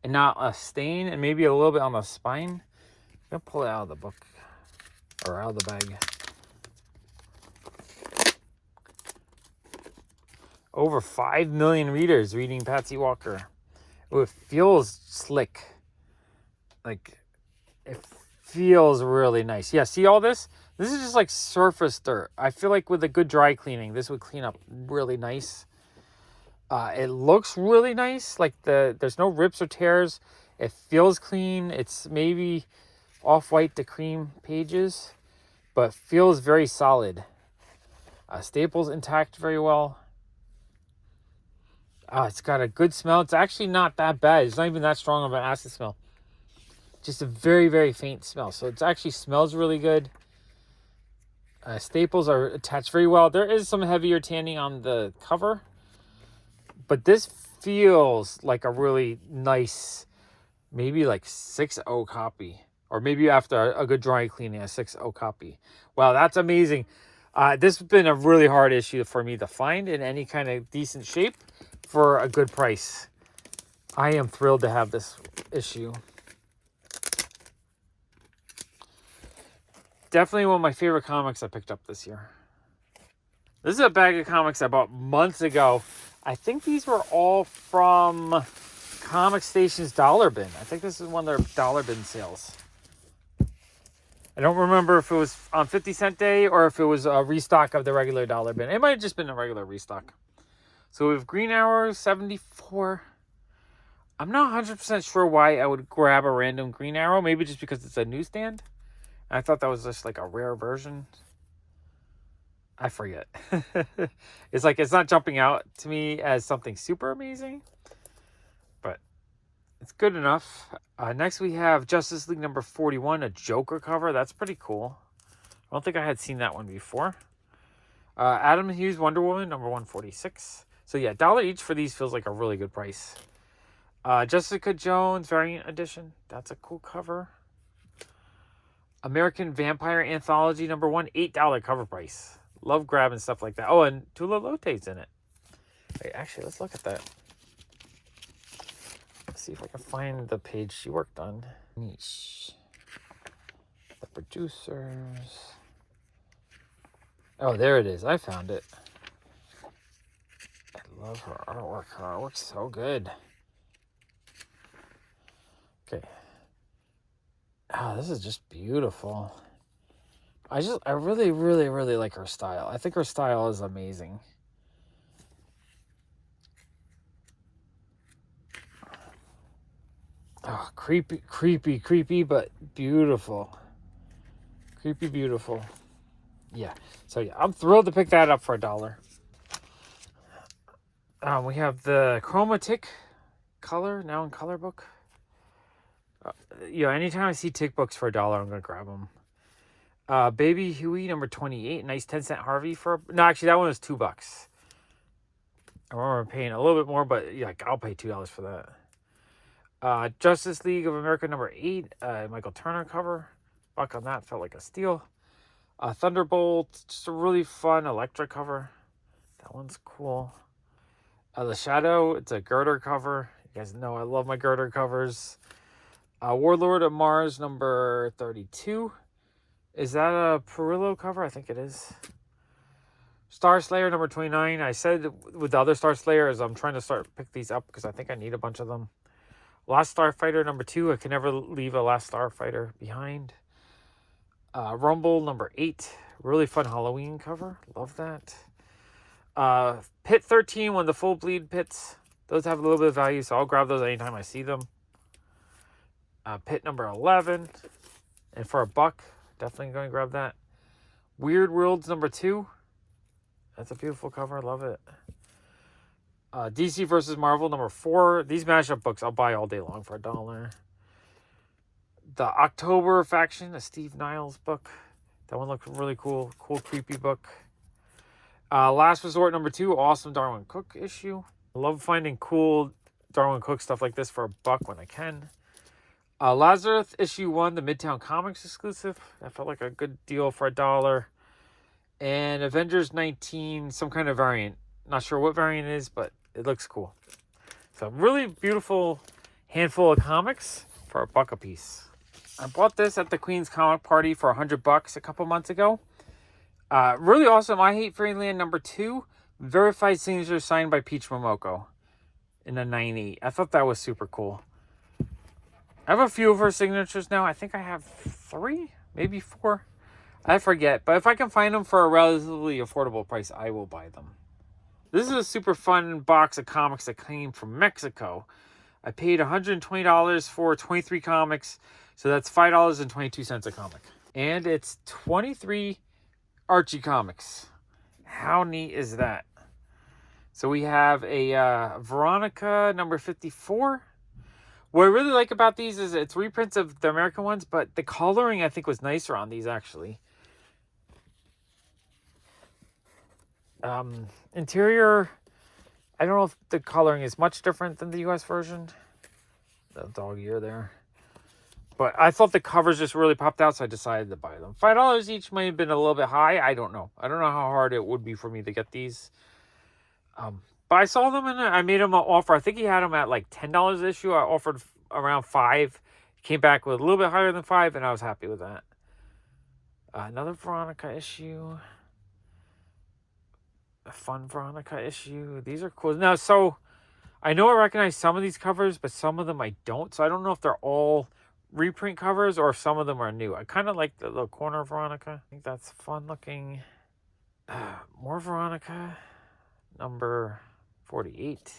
and not a stain, and maybe a little bit on the spine. I'm going to pull it out of the book or out of the bag. Over 5 million readers reading Patsy Walker. Oh, it feels slick. Like, it feels really nice. Yeah, see all this? This is just like surface dirt. I feel like with a good dry cleaning, this would clean up really nice. It looks really nice. Like there's no rips or tears. It feels clean. It's maybe off-white to cream pages, but feels very solid. Staples intact very well. It's got a good smell. It's actually not that bad. It's not even that strong of an acid smell. Just a very, very faint smell. So it actually smells really good. Staples are attached very well. There is some heavier tanning on the cover, but this feels like a really nice, maybe like 6.0 copy, or maybe after a good dry cleaning, a 6.0 copy. Wow, that's amazing. This has been a really hard issue for me to find in any kind of decent shape for a good price. I am thrilled to have this issue. Definitely one of my favorite comics I picked up this year. This is a bag of comics I bought months ago. I think these were all from Comic Station's Dollar Bin. I think this is one of their Dollar Bin sales. I don't remember if it was on 50-cent day or if it was a restock of the regular Dollar Bin. It might have just been a regular restock. So we have Green Arrow 74. I'm not 100% sure why I would grab a random Green Arrow. Maybe just because it's a newsstand. I thought that was just like a rare version. I forget. It's like it's not jumping out to me as something super amazing, but it's good enough. Next we have Justice League number 41, a Joker cover. That's pretty cool. I don't think I had seen that one before. Adam Hughes Wonder Woman number 146. So yeah, $1 each for these feels like a really good price. Jessica Jones variant edition. That's a cool cover. American Vampire Anthology number 1, $8 cover price. Love grabbing stuff like that. Oh, and Tula Lote's in it. Wait, actually, let's look at that. Let's see if I can find the page she worked on. Niche. The producers. Oh, there it is. I found it. I love her artwork. Her artwork's so good. Okay. Oh, this is just beautiful. I really, really, really like her style. I think her style is amazing. Oh, creepy, but beautiful. Creepy, beautiful. Yeah. So yeah, I'm thrilled to pick that up for $1. We have the Chromatic color, now in color book. Anytime I see tick books for $1, I'm going to grab them. Baby Huey, number 28. Nice 10-cent Harvey for... No, actually, that one was $2. I remember paying a little bit more, but yeah, I'll pay $2 for that. Justice League of America, number 8. Michael Turner cover. Buck on that. Felt like a steal. Thunderbolt. Just a really fun Elektra cover. That one's cool. The Shadow. It's a girder cover. You guys know I love my girder covers. Warlord of Mars, number 32. Is that a Perillo cover? I think it is. Star Slayer, number 29. I said with the other Star Slayers, I'm trying to pick these up because I think I need a bunch of them. Last Starfighter, number 2. I can never leave a Last Starfighter behind. Rumble, number 8. Really fun Halloween cover. Love that. Pit 13, one of the full bleed pits. Those have a little bit of value, so I'll grab those anytime I see them. Pit number 11. And for $1, definitely going to grab that. Weird Worlds number 2. That's a beautiful cover. Love it. DC versus Marvel number 4. These mashup books I'll buy all day long for $1. The October Faction, a Steve Niles book. That one looks really cool. Cool, creepy book. Last Resort number 2. Awesome Darwin Cook issue. I love finding cool Darwin Cook stuff like this for $1 when I can. Lazarus issue 1, the Midtown Comics exclusive. That felt like a good deal for $1. And Avengers 19, some kind of variant. Not sure what variant it is, but it looks cool. So really beautiful handful of comics for $1 a piece. I bought this at the Queen's Comic Party for $100 a couple months ago. Really awesome. I Hate Fairyland #2. Verified signature signed by Peach Momoko in a 98. I thought that was super cool. I have a few of her signatures now. I think I have 3, maybe 4. I forget. But if I can find them for a relatively affordable price, I will buy them. This is a super fun box of comics that came from Mexico. I paid $120 for 23 comics. So that's $5.22 a comic. And it's 23 Archie comics. How neat is that? So we have a Veronica #54. What I really like about these is it's reprints of the American ones, but the coloring I think was nicer on these actually. Interior, I don't know if the coloring is much different than the US version. The dog ear there. But I thought the covers just really popped out, so I decided to buy them. $5 each may have been a little bit high. I don't know. I don't know how hard it would be for me to get these. But I saw them and I made him an offer. I think he had them at like $10 issue. I offered around $5. He came back with a little bit higher than $5, and I was happy with that. Another Veronica issue. A fun Veronica issue. These are cool. Now, so I know I recognize some of these covers, but some of them I don't. So I don't know if they're all reprint covers or if some of them are new. I kind of like the little corner Veronica. I think that's fun looking. More Veronica. Number 48.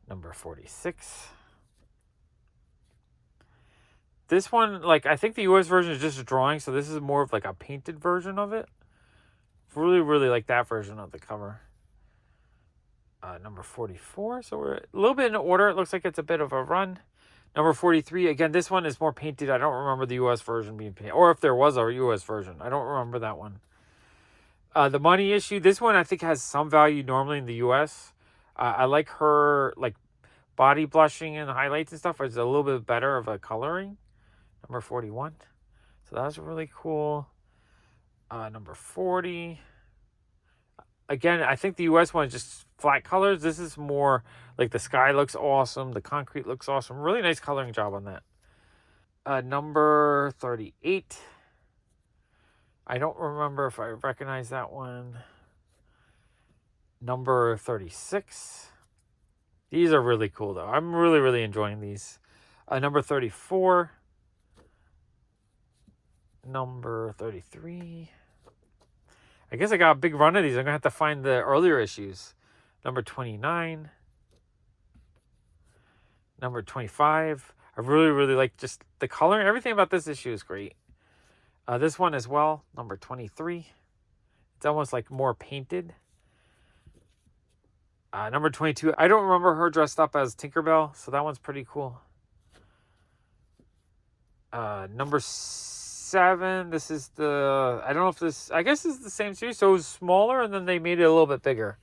Number 46. This one, like, I think the US version is just a drawing, so this is more of like a painted version of it. Really, really like that version of the cover. Number 44. So we're a little bit in order. It looks like it's a bit of a run. Number 43. Again, this one is more painted. I don't remember the US version being painted. Or if there was a US version. I don't remember that one. The money issue. This one I think has some value normally in the US. I like her like body blushing and highlights and stuff. It's a little bit better of a coloring. Number 41. So that was really cool. Number 40. Again, I think the US one is just flat colors. This is more like the sky looks awesome. The concrete looks awesome. Really nice coloring job on that. Number 38. I don't remember if I recognize that one. Number 36. These are really cool, though. I'm really, really enjoying these. Number 34. Number 33. I guess I got a big run of these. I'm going to have to find the earlier issues. Number 29. Number 25. I really, really like just the coloring. Everything about this issue is great. This one as well. Number 23. It's almost like more painted. Number 22. I don't remember her dressed up as Tinkerbell, so that one's pretty cool. Number 7. This is the... I don't know if this... I guess this is the same series, so it was smaller, and then they made it a little bit bigger.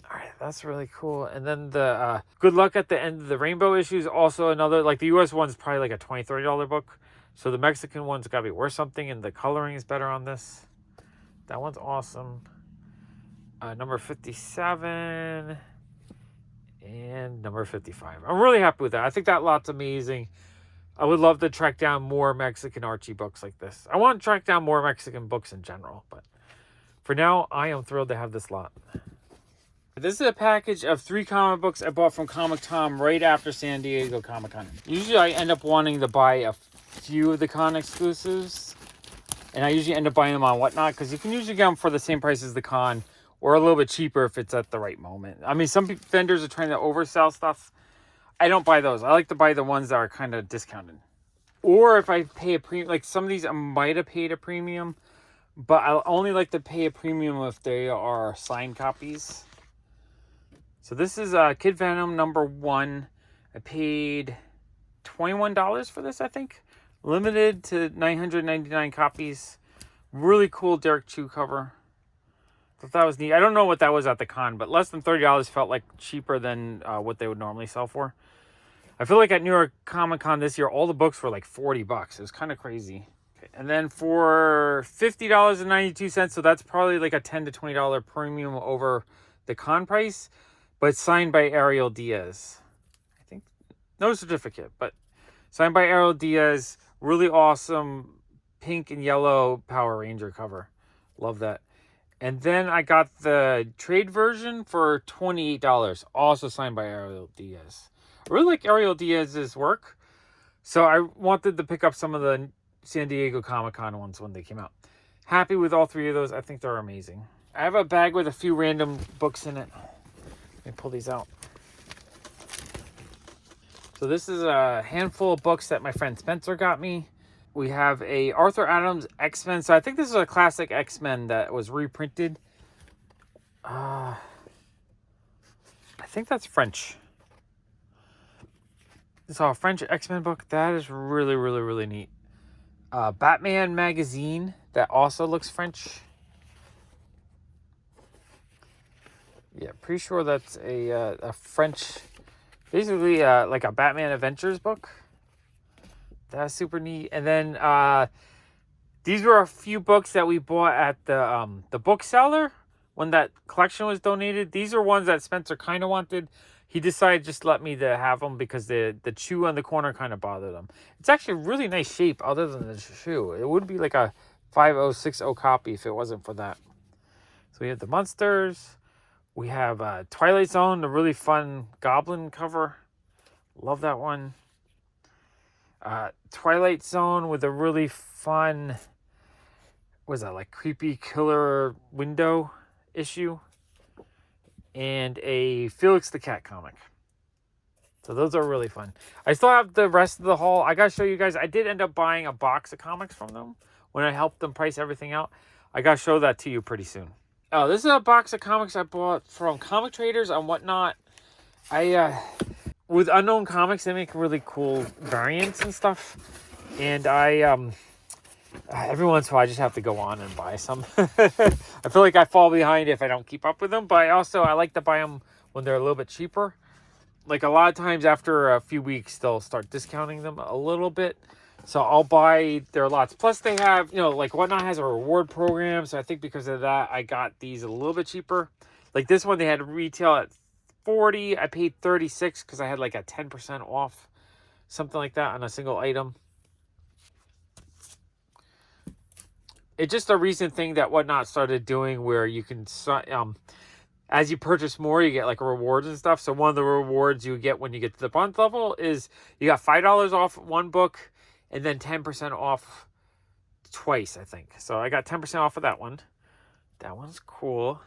Alright, that's really cool. And then the Good Luck at the End of the Rainbow issue is also another... Like, the US one's probably like a $20, $30 book. So the Mexican one's got to be worth something, and the coloring is better on this. That one's awesome. Number 57... and number 55. I'm really happy with that. I think that lot's amazing. I would love to track down more Mexican Archie books like this. I want to track down more Mexican books in general, but for now, I am thrilled to have this lot. This is a package of 3 comic books I bought from Comic Tom right after San Diego Comic-Con. Usually I end up wanting to buy a few of the con exclusives, and I usually end up buying them on Whatnot, because you can usually get them for the same price as the con, or a little bit cheaper if it's at the right moment. I mean, some vendors are trying to oversell stuff. I don't buy those. I like to buy the ones that are kind of discounted. Or if I pay a premium, like some of these I might have paid a premium, but I'll only like to pay a premium if they are signed copies. So this is Kid Venom number 1. I paid $21 for this, I think. Limited to 999 copies. Really cool Derek Chew cover. Thought that was neat. I don't know what that was at the con, but less than $30 felt like cheaper than what they would normally sell for. I feel like at New York Comic Con this year, all the books were like $40. It was kind of crazy. And then for $50.92, so that's probably like a $10 to $20 premium over the con price, but signed by Ariel Diaz. I think no certificate, but signed by Ariel Diaz. Really awesome pink and yellow Power Ranger cover. Love that. And then I got the trade version for $28, also signed by Ariel Diaz. I really like Ariel Diaz's work, so I wanted to pick up some of the San Diego Comic-Con ones when they came out. Happy with all three of those. I think they're amazing. I have a bag with a few random books in it. Let me pull these out. So this is a handful of books that my friend Spencer got me. We have a Arthur Adams X-Men. So I think this is a classic X-Men that was reprinted. I think that's French. It's a French X-Men book. That is really, really, really neat. Batman magazine that also looks French. Yeah, pretty sure that's a French, basically like a Batman Adventures book. That's super neat. And then these were a few books that we bought at the bookseller when that collection was donated. These are ones that Spencer kind of wanted. He decided just let me to have them because the chew on the corner kind of bothered him. It's actually a really nice shape other than the shoe. It would be like a 5060 copy if it wasn't for that. So we have the Monsters. We have Twilight Zone, the really fun Goblin cover. Love that one. Twilight Zone with a really fun, what was that, like creepy killer window issue. And a Felix the Cat comic. So those are really fun. I still have the rest of the haul. I gotta show you guys. I did end up buying a box of comics from them when I helped them price everything out. I gotta show that to you pretty soon. Oh, this is a box of comics I bought from Comic Traders and whatnot. With Unknown Comics, they make really cool variants and stuff. And every once in a while, I just have to go on and buy some. I feel like I fall behind if I don't keep up with them. But I like to buy them when they're a little bit cheaper. Like a lot of times after a few weeks, they'll start discounting them a little bit. So I'll buy their lots. Plus they have, like Whatnot has a reward program. So I think because of that, I got these a little bit cheaper. Like this one, they had retail at $40. I paid $36 because I had like a 10% off. Something like that on a single item. It's just a recent thing that Whatnot started doing where you can, as you purchase more, you get like rewards and stuff. So one of the rewards you get when you get to the bronze level is you got $5 off one book and then 10% off twice, I think. So I got 10% off of that one. That one's cool.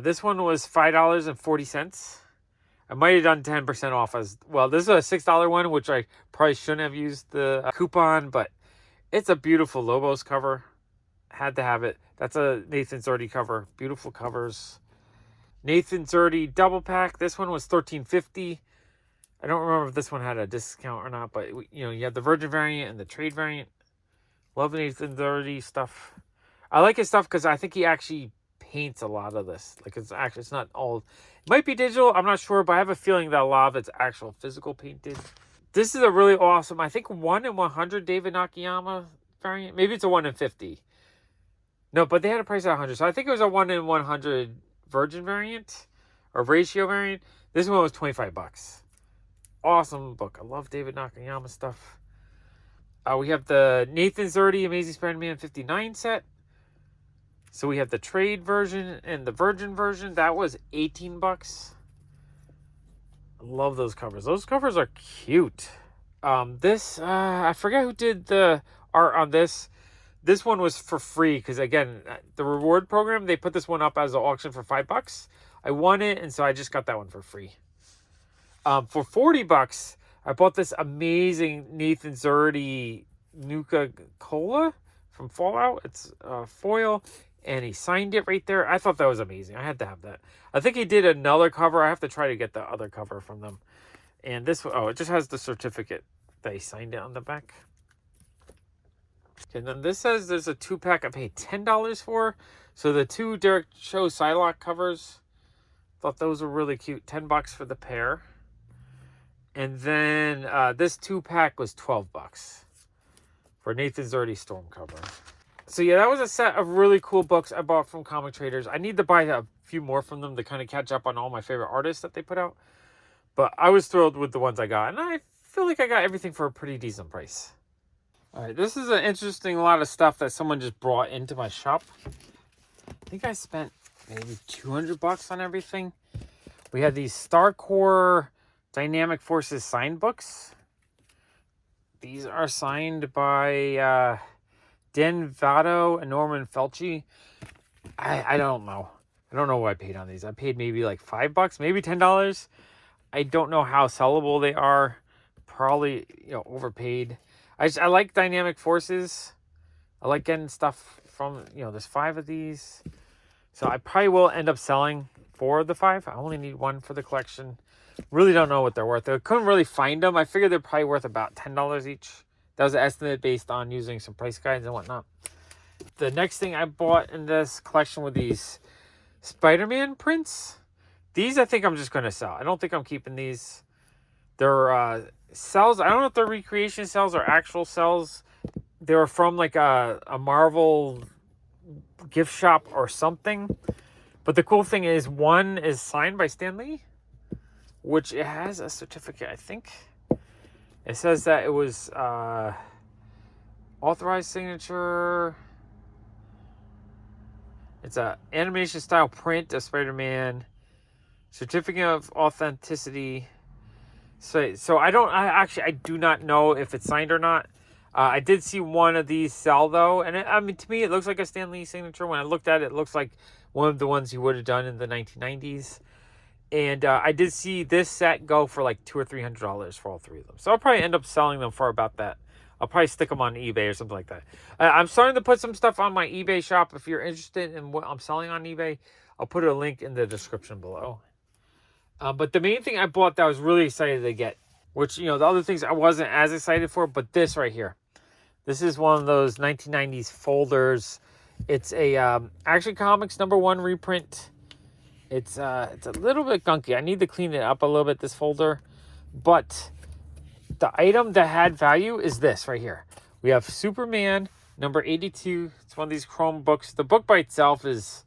This one was $5.40. I might have done 10% off as well. This is a $6 one, which I probably shouldn't have used the coupon, but it's a beautiful Lobos cover. Had to have it. That's a Nathan Zerdy cover. Beautiful covers. Nathan Zerdy double pack. This one was $13.50. I don't remember if this one had a discount or not, but you have the Virgin variant and the trade variant. Love Nathan Zerdy stuff. I like his stuff because I think he actually paints a lot of this. Like it's not all. It might be digital. I'm not sure, but I have a feeling that a lot of it's actual physical painted. This is a really awesome, I think 1 in 100 David Nakayama variant. Maybe it's a 1 in 50. No, but they had a price at 100. So I think it was a 1 in 100 Virgin variant or ratio variant. This one was $25. Awesome book. I love David Nakayama stuff. We have the Nathan Zerdy Amazing Spider-Man 59 set. So we have the trade version and the Virgin version. That was $18. I love those covers. Those covers are cute. I forget who did the art on this. This one was for free because, again, the reward program, they put this one up as an auction for $5. I won it, and so I just got that one for free. For $40, I bought this amazing Nathan Zerdy Nuka-Cola from Fallout. It's foil, and he signed it right there. I thought that was amazing. I had to have that. I think he did another cover. I have to try to get the other cover from them. And this, it just has the certificate that he signed it on the back. And then this says there's a 2-pack I paid $10 for. So the two Derek Cho Psylocke covers, thought those were really cute. $10 for the pair. And then this 2-pack was $12. for Nathan's Dirty Storm cover. So yeah, that was a set of really cool books I bought from Comic Traders. I need to buy a few more from them to kind of catch up on all my favorite artists that they put out. But I was thrilled with the ones I got. And I feel like I got everything for a pretty decent price. All right, this is an interesting lot of stuff that someone just brought into my shop. I think I spent maybe $200 on everything. We had these StarCore Dynamic Forces signed books. These are signed by Dan Vado and Norman Felci. I don't know. I don't know what I paid on these. I paid maybe like $5, maybe $10. I don't know how sellable they are. Probably, overpaid. I like Dynamic Forces. I like getting stuff from, there's 5 of these. So I probably will end up selling 4 of the 5. I only need 1 for the collection. Really don't know what they're worth. I couldn't really find them. I figured they're probably worth about $10 each. That was an estimate based on using some price guides and whatnot. The next thing I bought in this collection were these Spider-Man prints. These I think I'm just going to sell. I don't think I'm keeping these. They're cells. I don't know if they're recreation cells or actual cells. They were from like a Marvel gift shop or something. But the cool thing is one is signed by Stan Lee, which it has a certificate, I think. It says that it was authorized signature. It's a animation style print of Spider-Man. Certificate of authenticity. So I do not know if it's signed or not. I did see one of these sell though, and to me it looks like a Stan Lee signature. When I looked at it, it looks like one of the ones he would have done in the 1990s. And I did see this set go for like $200 or $300 for all 3 of them. So I'll probably end up selling them for about that. I'll probably stick them on eBay or something like that. I'm starting to put some stuff on my eBay shop. If you're interested in what I'm selling on eBay, I'll put a link in the description below. But the main thing I bought that I was really excited to get, which, the other things I wasn't as excited for, but this right here. This is one of those 1990s folders. It's a Action Comics #1 reprint. It's a little bit gunky. I need to clean it up a little bit, this folder. But the item that had value is this right here. We have Superman number 82. It's one of these chrome books. The book by itself is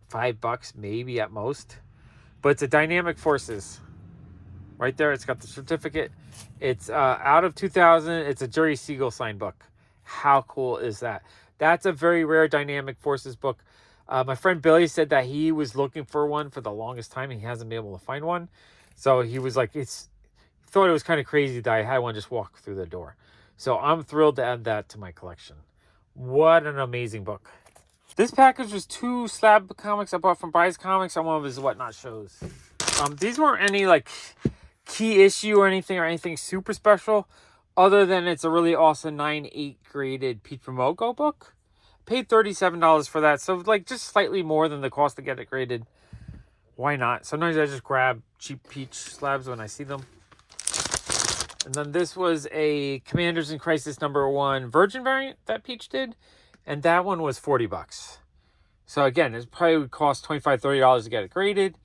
$5 maybe at most. But it's a Dynamic Forces. Right there, it's got the certificate. It's out of 2000. It's a Jerry Siegel signed book. How cool is that? That's a very rare Dynamic Forces book. My friend Billy said that he was looking for one for the longest time and he hasn't been able to find one. So he was like, thought it was kind of crazy that I had one just walk through the door. So I'm thrilled to add that to my collection. What an amazing book. This package was 2 slab comics I bought from Bryce Comics on one of his Whatnot shows. These weren't any like key issue or anything super special, other than it's a really awesome 9/8 graded Peach Momoko book. Paid $37 for that, so like just slightly more than the cost to get it graded. Why not? Sometimes I just grab cheap Peach slabs when I see them. And then this was a Commanders in Crisis #1 Virgin variant that Peach did. And that one was $40. So again, it probably would cost $25, $30 to get it graded.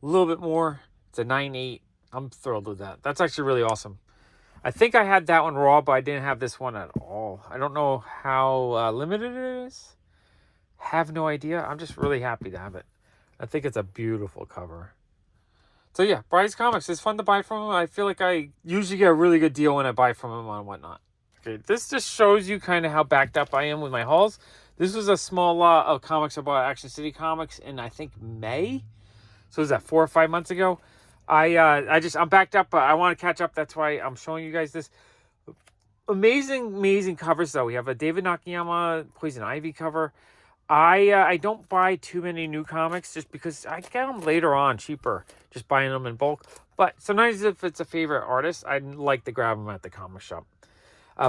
A little bit more. It's a 9/8. I'm thrilled with that. That's actually really awesome. I think I had that one raw, but I didn't have this one at all. I don't know how limited it is. Have no idea. I'm just really happy to have it. I think it's a beautiful cover. So yeah, Bryce Comics is fun to buy from him. I feel like I usually get a really good deal when I buy from him on Whatnot. Okay, this just shows you kind of how backed up I am with my hauls. This was a small lot of comics I bought at Action City Comics in, I think, May. So was that 4 or 5 months ago? I'm backed up, but I want to catch up. That's why I'm showing you guys this. Amazing covers, though. We have a David Nakayama Poison Ivy cover. I don't buy too many new comics just because I get them later on cheaper, just buying them in bulk. But sometimes if it's a favorite artist, I'd like to grab them at the comic shop.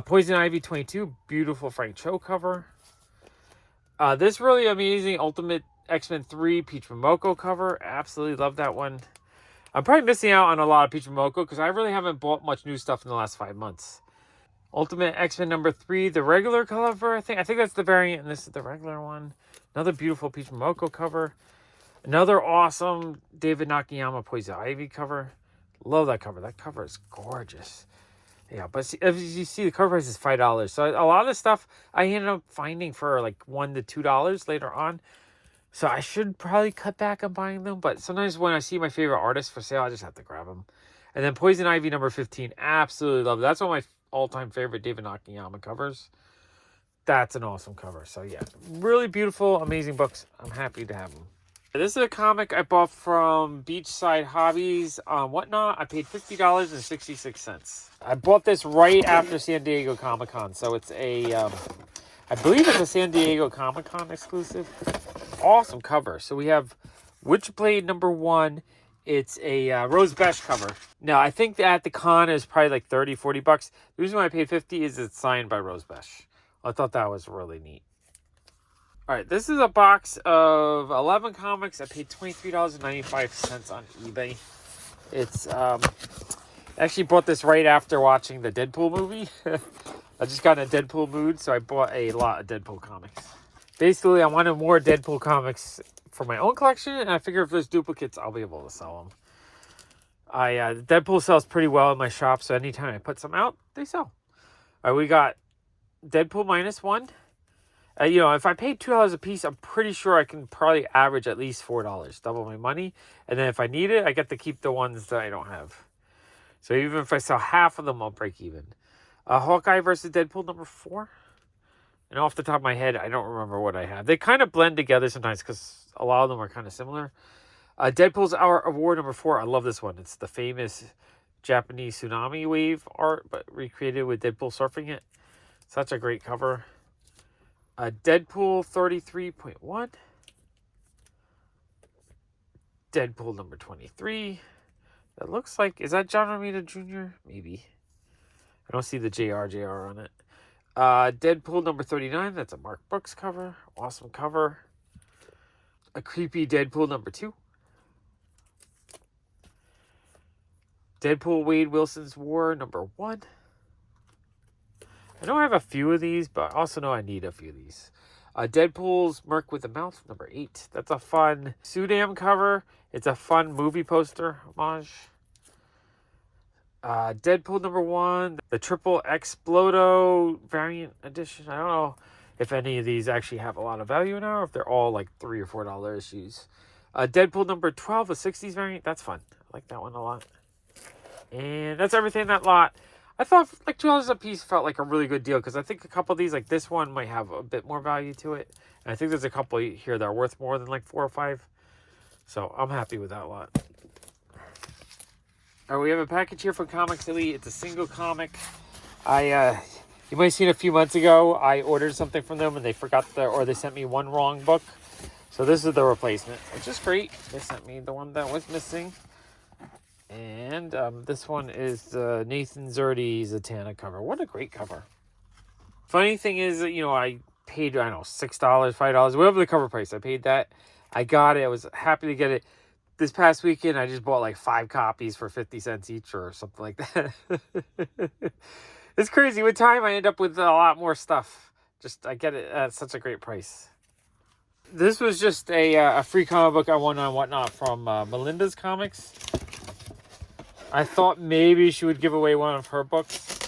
Poison Ivy 22, beautiful Frank Cho cover. This really amazing Ultimate X-Men 3 Peach Momoko cover. Absolutely love that one. I'm probably missing out on a lot of Peach Momoko because I really haven't bought much new stuff in the last 5 months. Ultimate X-Men #3, the regular cover, I think that's the variant, and this is the regular one. Another beautiful Peach Momoko cover. Another awesome David Nakayama Poison Ivy cover. Love that cover. That cover is gorgeous. Yeah, but as you see, the cover price is $5. So a lot of the stuff I ended up finding for like $1 to $2 later on. So I should probably cut back on buying them. But sometimes when I see my favorite artists for sale, I just have to grab them. And then Poison Ivy number 15, absolutely love it. That's one of my all-time favorite David Nakayama covers. That's an awesome cover. So yeah, really beautiful, amazing books. I'm happy to have them. This is a comic I bought from Beachside Hobbies on Whatnot. I paid $50.66. I bought this right after San Diego Comic-Con. So it's a, I believe it's a San Diego Comic-Con exclusive. Awesome cover. So we have Witchblade number 1. It's a Rose Besh cover. Now, I think that at the con is probably like $30-$40. The reason why I paid $50 is it's signed by Rose Besh. I thought that was really neat. All right, this is a box of 11 comics. I paid $23.95 on eBay. It's I actually bought this right after watching the Deadpool movie. I just got in a Deadpool mood, so I bought a lot of Deadpool comics. Basically, I wanted more Deadpool comics for my own collection, and I figure if there's duplicates, I'll be able to sell them. Deadpool sells pretty well in my shop, so anytime I put some out, they sell. All right, we got Deadpool -1. If I paid $2 a piece, I'm pretty sure I can probably average at least $4, double my money. And then if I need it, I get to keep the ones that I don't have. So even if I sell half of them, I'll break even. Hawkeye versus Deadpool number 4. And off the top of my head, I don't remember what I have. They kind of blend together sometimes because a lot of them are kind of similar. Deadpool's Hour of War number 4. I love this one. It's the famous Japanese tsunami wave art, but recreated with Deadpool surfing it. Such a great cover. Deadpool 33.1. Deadpool number 23. That looks like, is that John Romita Jr.? Maybe. I don't see the JR on it. Deadpool number 39. That's a Mark Brooks cover. Awesome cover. A creepy Deadpool number 2. Deadpool Wade Wilson's War number 1. I know I have a few of these, but I also know I need a few of these. Deadpool's Merc with a Mouth, number 8. That's a fun Sudam cover. It's a fun movie poster homage. Deadpool number 1, the Triple Explodo variant edition. I don't know if any of these actually have a lot of value now, or if they're all like $3 or $4 issues. Deadpool number 12, the 60s variant. That's fun. I like that one a lot. And that's everything in that lot. I thought like $2 a piece felt like a really good deal because I think a couple of these, like this one, might have a bit more value to it. And I think there's a couple here that are worth more than like 4 or 5. So I'm happy with that lot. All right, we have a package here from Comics Elite. It's a single comic. You might have seen a few months ago, I ordered something from them and they forgot or they sent me one wrong book. So this is the replacement, which is great. They sent me the one that was missing. And this one is Nathan Zerdy Zatanna cover. What a great cover. Funny thing is that, I paid, I don't know, $6, $5, whatever the cover price. I paid that. I got it. I was happy to get it. This past weekend, I just bought like 5 copies for 50 cents each or something like that. It's crazy. With time, I end up with a lot more stuff. I get it at such a great price. This was just a free comic book I won on Whatnot from Melinda's Comics. I thought maybe she would give away one of her books.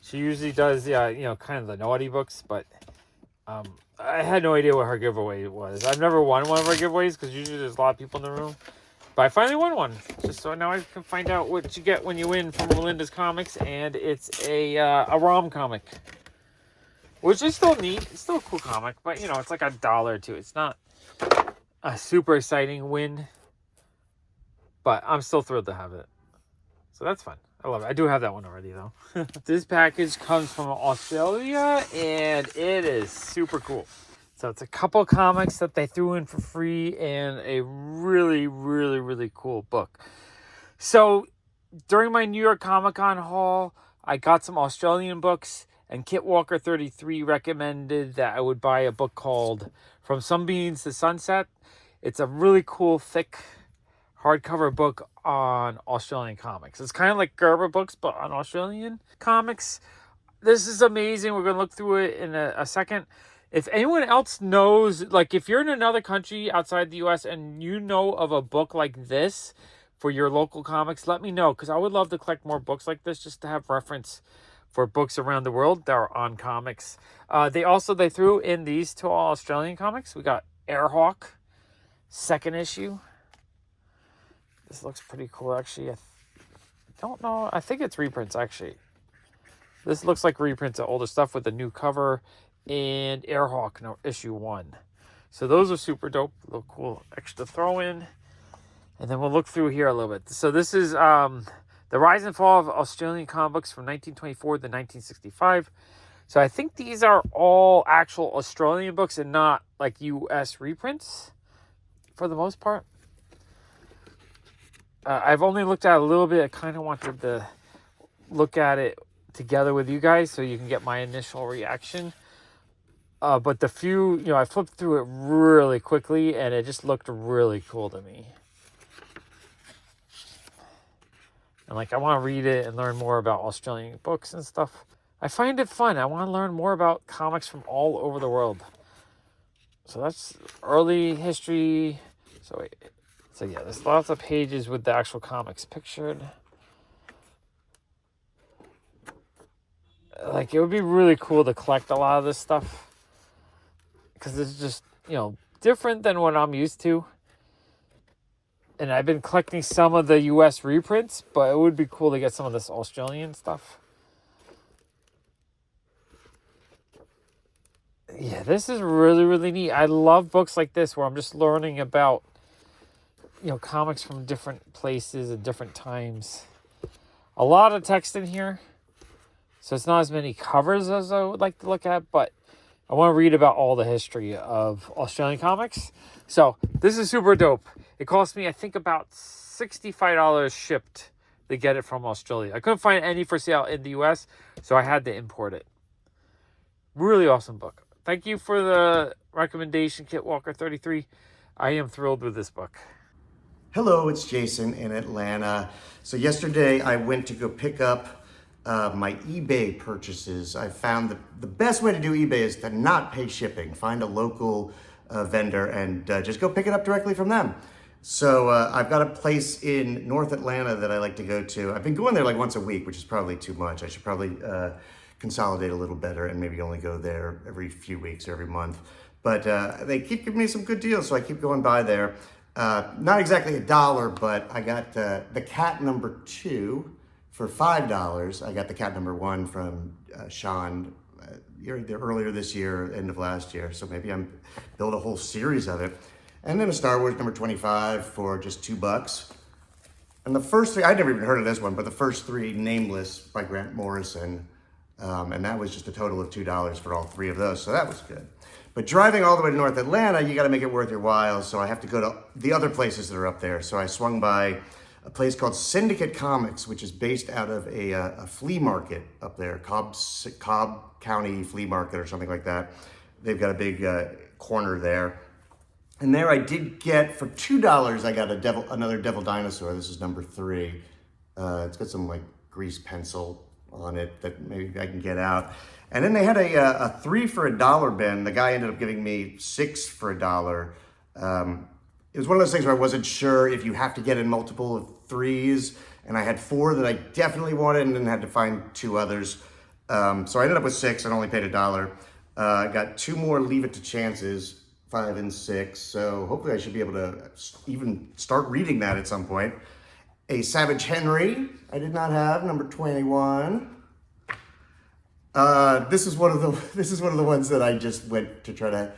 She usually does, kind of the naughty books, but I had no idea what her giveaway was. I've never won one of her giveaways because usually there's a lot of people in the room. But I finally won one. Just so now I can find out what you get when you win from Melinda's Comics, and it's a ROM comic, which is still neat. It's still a cool comic, but it's like $1 or $2. It's not a super exciting win, but I'm still thrilled to have it. So that's fun. I love it. I do have that one already, though. This package comes from Australia, and it is super cool. So it's a couple comics that they threw in for free, and a really, really, really cool book. So during my New York Comic-Con haul, I got some Australian books, and Kit Walker 33 recommended that I would buy a book called From Sunbeams to Sunset. It's a really cool, thick hardcover book on Australian comics. It's kind of like Gerber books, but on Australian comics. This is amazing. We're going to look through it in a second. If anyone else knows, like if you're in another country outside the US and you know of a book like this, for your local comics, let me know, because I would love to collect more books like this just to have reference for books around the world that are on comics. They threw in these two all Australian comics. We got Airhawk, second issue. This looks pretty cool, actually. I don't know. I think it's reprints, actually. This looks like reprints of older stuff with the new cover, and Airhawk issue 1. So those are super dope. A little cool extra throw in. And then we'll look through here a little bit. So this is the rise and fall of Australian comic books from 1924 to 1965. So I think these are all actual Australian books and not like US reprints for the most part. I've only looked at it a little bit. I kind of wanted to look at it together with you guys so you can get my initial reaction. But the few, I flipped through it really quickly and it just looked really cool to me. And I want to read it and learn more about Australian books and stuff. I find it fun. I want to learn more about comics from all over the world. So that's early history. So yeah, there's lots of pages with the actual comics pictured. It would be really cool to collect a lot of this stuff, because it's just, different than what I'm used to. And I've been collecting some of the US reprints, but it would be cool to get some of this Australian stuff. Yeah, this is really, really neat. I love books like this where I'm just learning about, comics from different places and different times. A lot of text in here, so it's not as many covers as I would like to look at, but I want to read about all the history of Australian comics. So this is super dope. It cost me, I think, about $65 shipped to get it from Australia. I couldn't find any for sale in the US, so I had to import it. Really awesome book. Thank you for the recommendation, Kit Walker 33. I am thrilled with this book. Hello, it's Jason in Atlanta. So yesterday I went to go pick up my eBay purchases. I found the best way to do eBay is to not pay shipping. Find a local vendor and just go pick it up directly from them. So I've got a place in North Atlanta that I like to go to. I've been going there once a week, which is probably too much. I should probably consolidate a little better and maybe only go there every few weeks or every month. But they keep giving me some good deals, so I keep going by there. Not exactly $1, but I got the cat number 2 for $5. I got the cat number 1 from Sean earlier this year, end of last year. So maybe I'm build a whole series of it. And then a Star Wars number 25 for just $2. And the first 3, I'd never even heard of this one, but the first 3, Nameless by Grant Morrison. And that was just a total of $2 for all 3 of those. So that was good. But driving all the way to North Atlanta, you got to make it worth your while. So I have to go to the other places that are up there. So I swung by a place called Syndicate Comics, which is based out of a flea market up there, Cobb County Flea Market or something like that. They've got a big corner there. And there I did get, for $2, I got another Devil Dinosaur. This is number 3. It's got some grease pencil on it that maybe I can get out. And then they had a 3 for $1 bin. The guy ended up giving me 6 for $1. It was one of those things where I wasn't sure if you have to get in multiple of 3s. And I had 4 that I definitely wanted and then had to find 2 others. So I ended up with 6 and only paid $1. I got 2 more Leave It to Chances, 5 and 6. So hopefully I should be able to even start reading that at some point. A Savage Henry, I did not have, number 21. This is one of the ones that I just went to try to,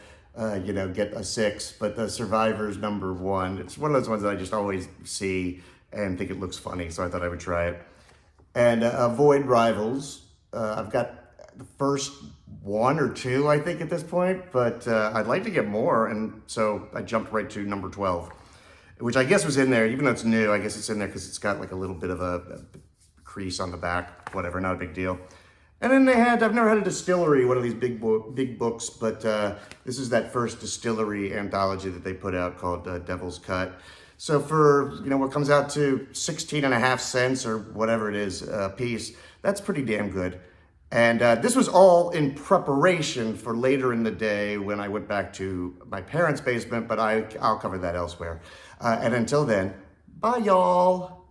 get a 6. But the Survivors number 1, it's one of those ones that I just always see and think it looks funny, so I thought I would try it. And Avoid Rivals, I've got the first 1 or 2, I think, at this point, but I'd like to get more, and so I jumped right to number 12, which I guess was in there, even though it's new. I guess it's in there because it's got a little bit of a crease on the back, whatever, not a big deal. And then I've never had a Distillery, one of these big books, but this is that first Distillery anthology that they put out called Devil's Cut. So for, what comes out to 16.5 cents or whatever it is a piece, that's pretty damn good. And this was all in preparation for later in the day when I went back to my parents' basement, but I'll cover that elsewhere. And until then, Bye, y'all.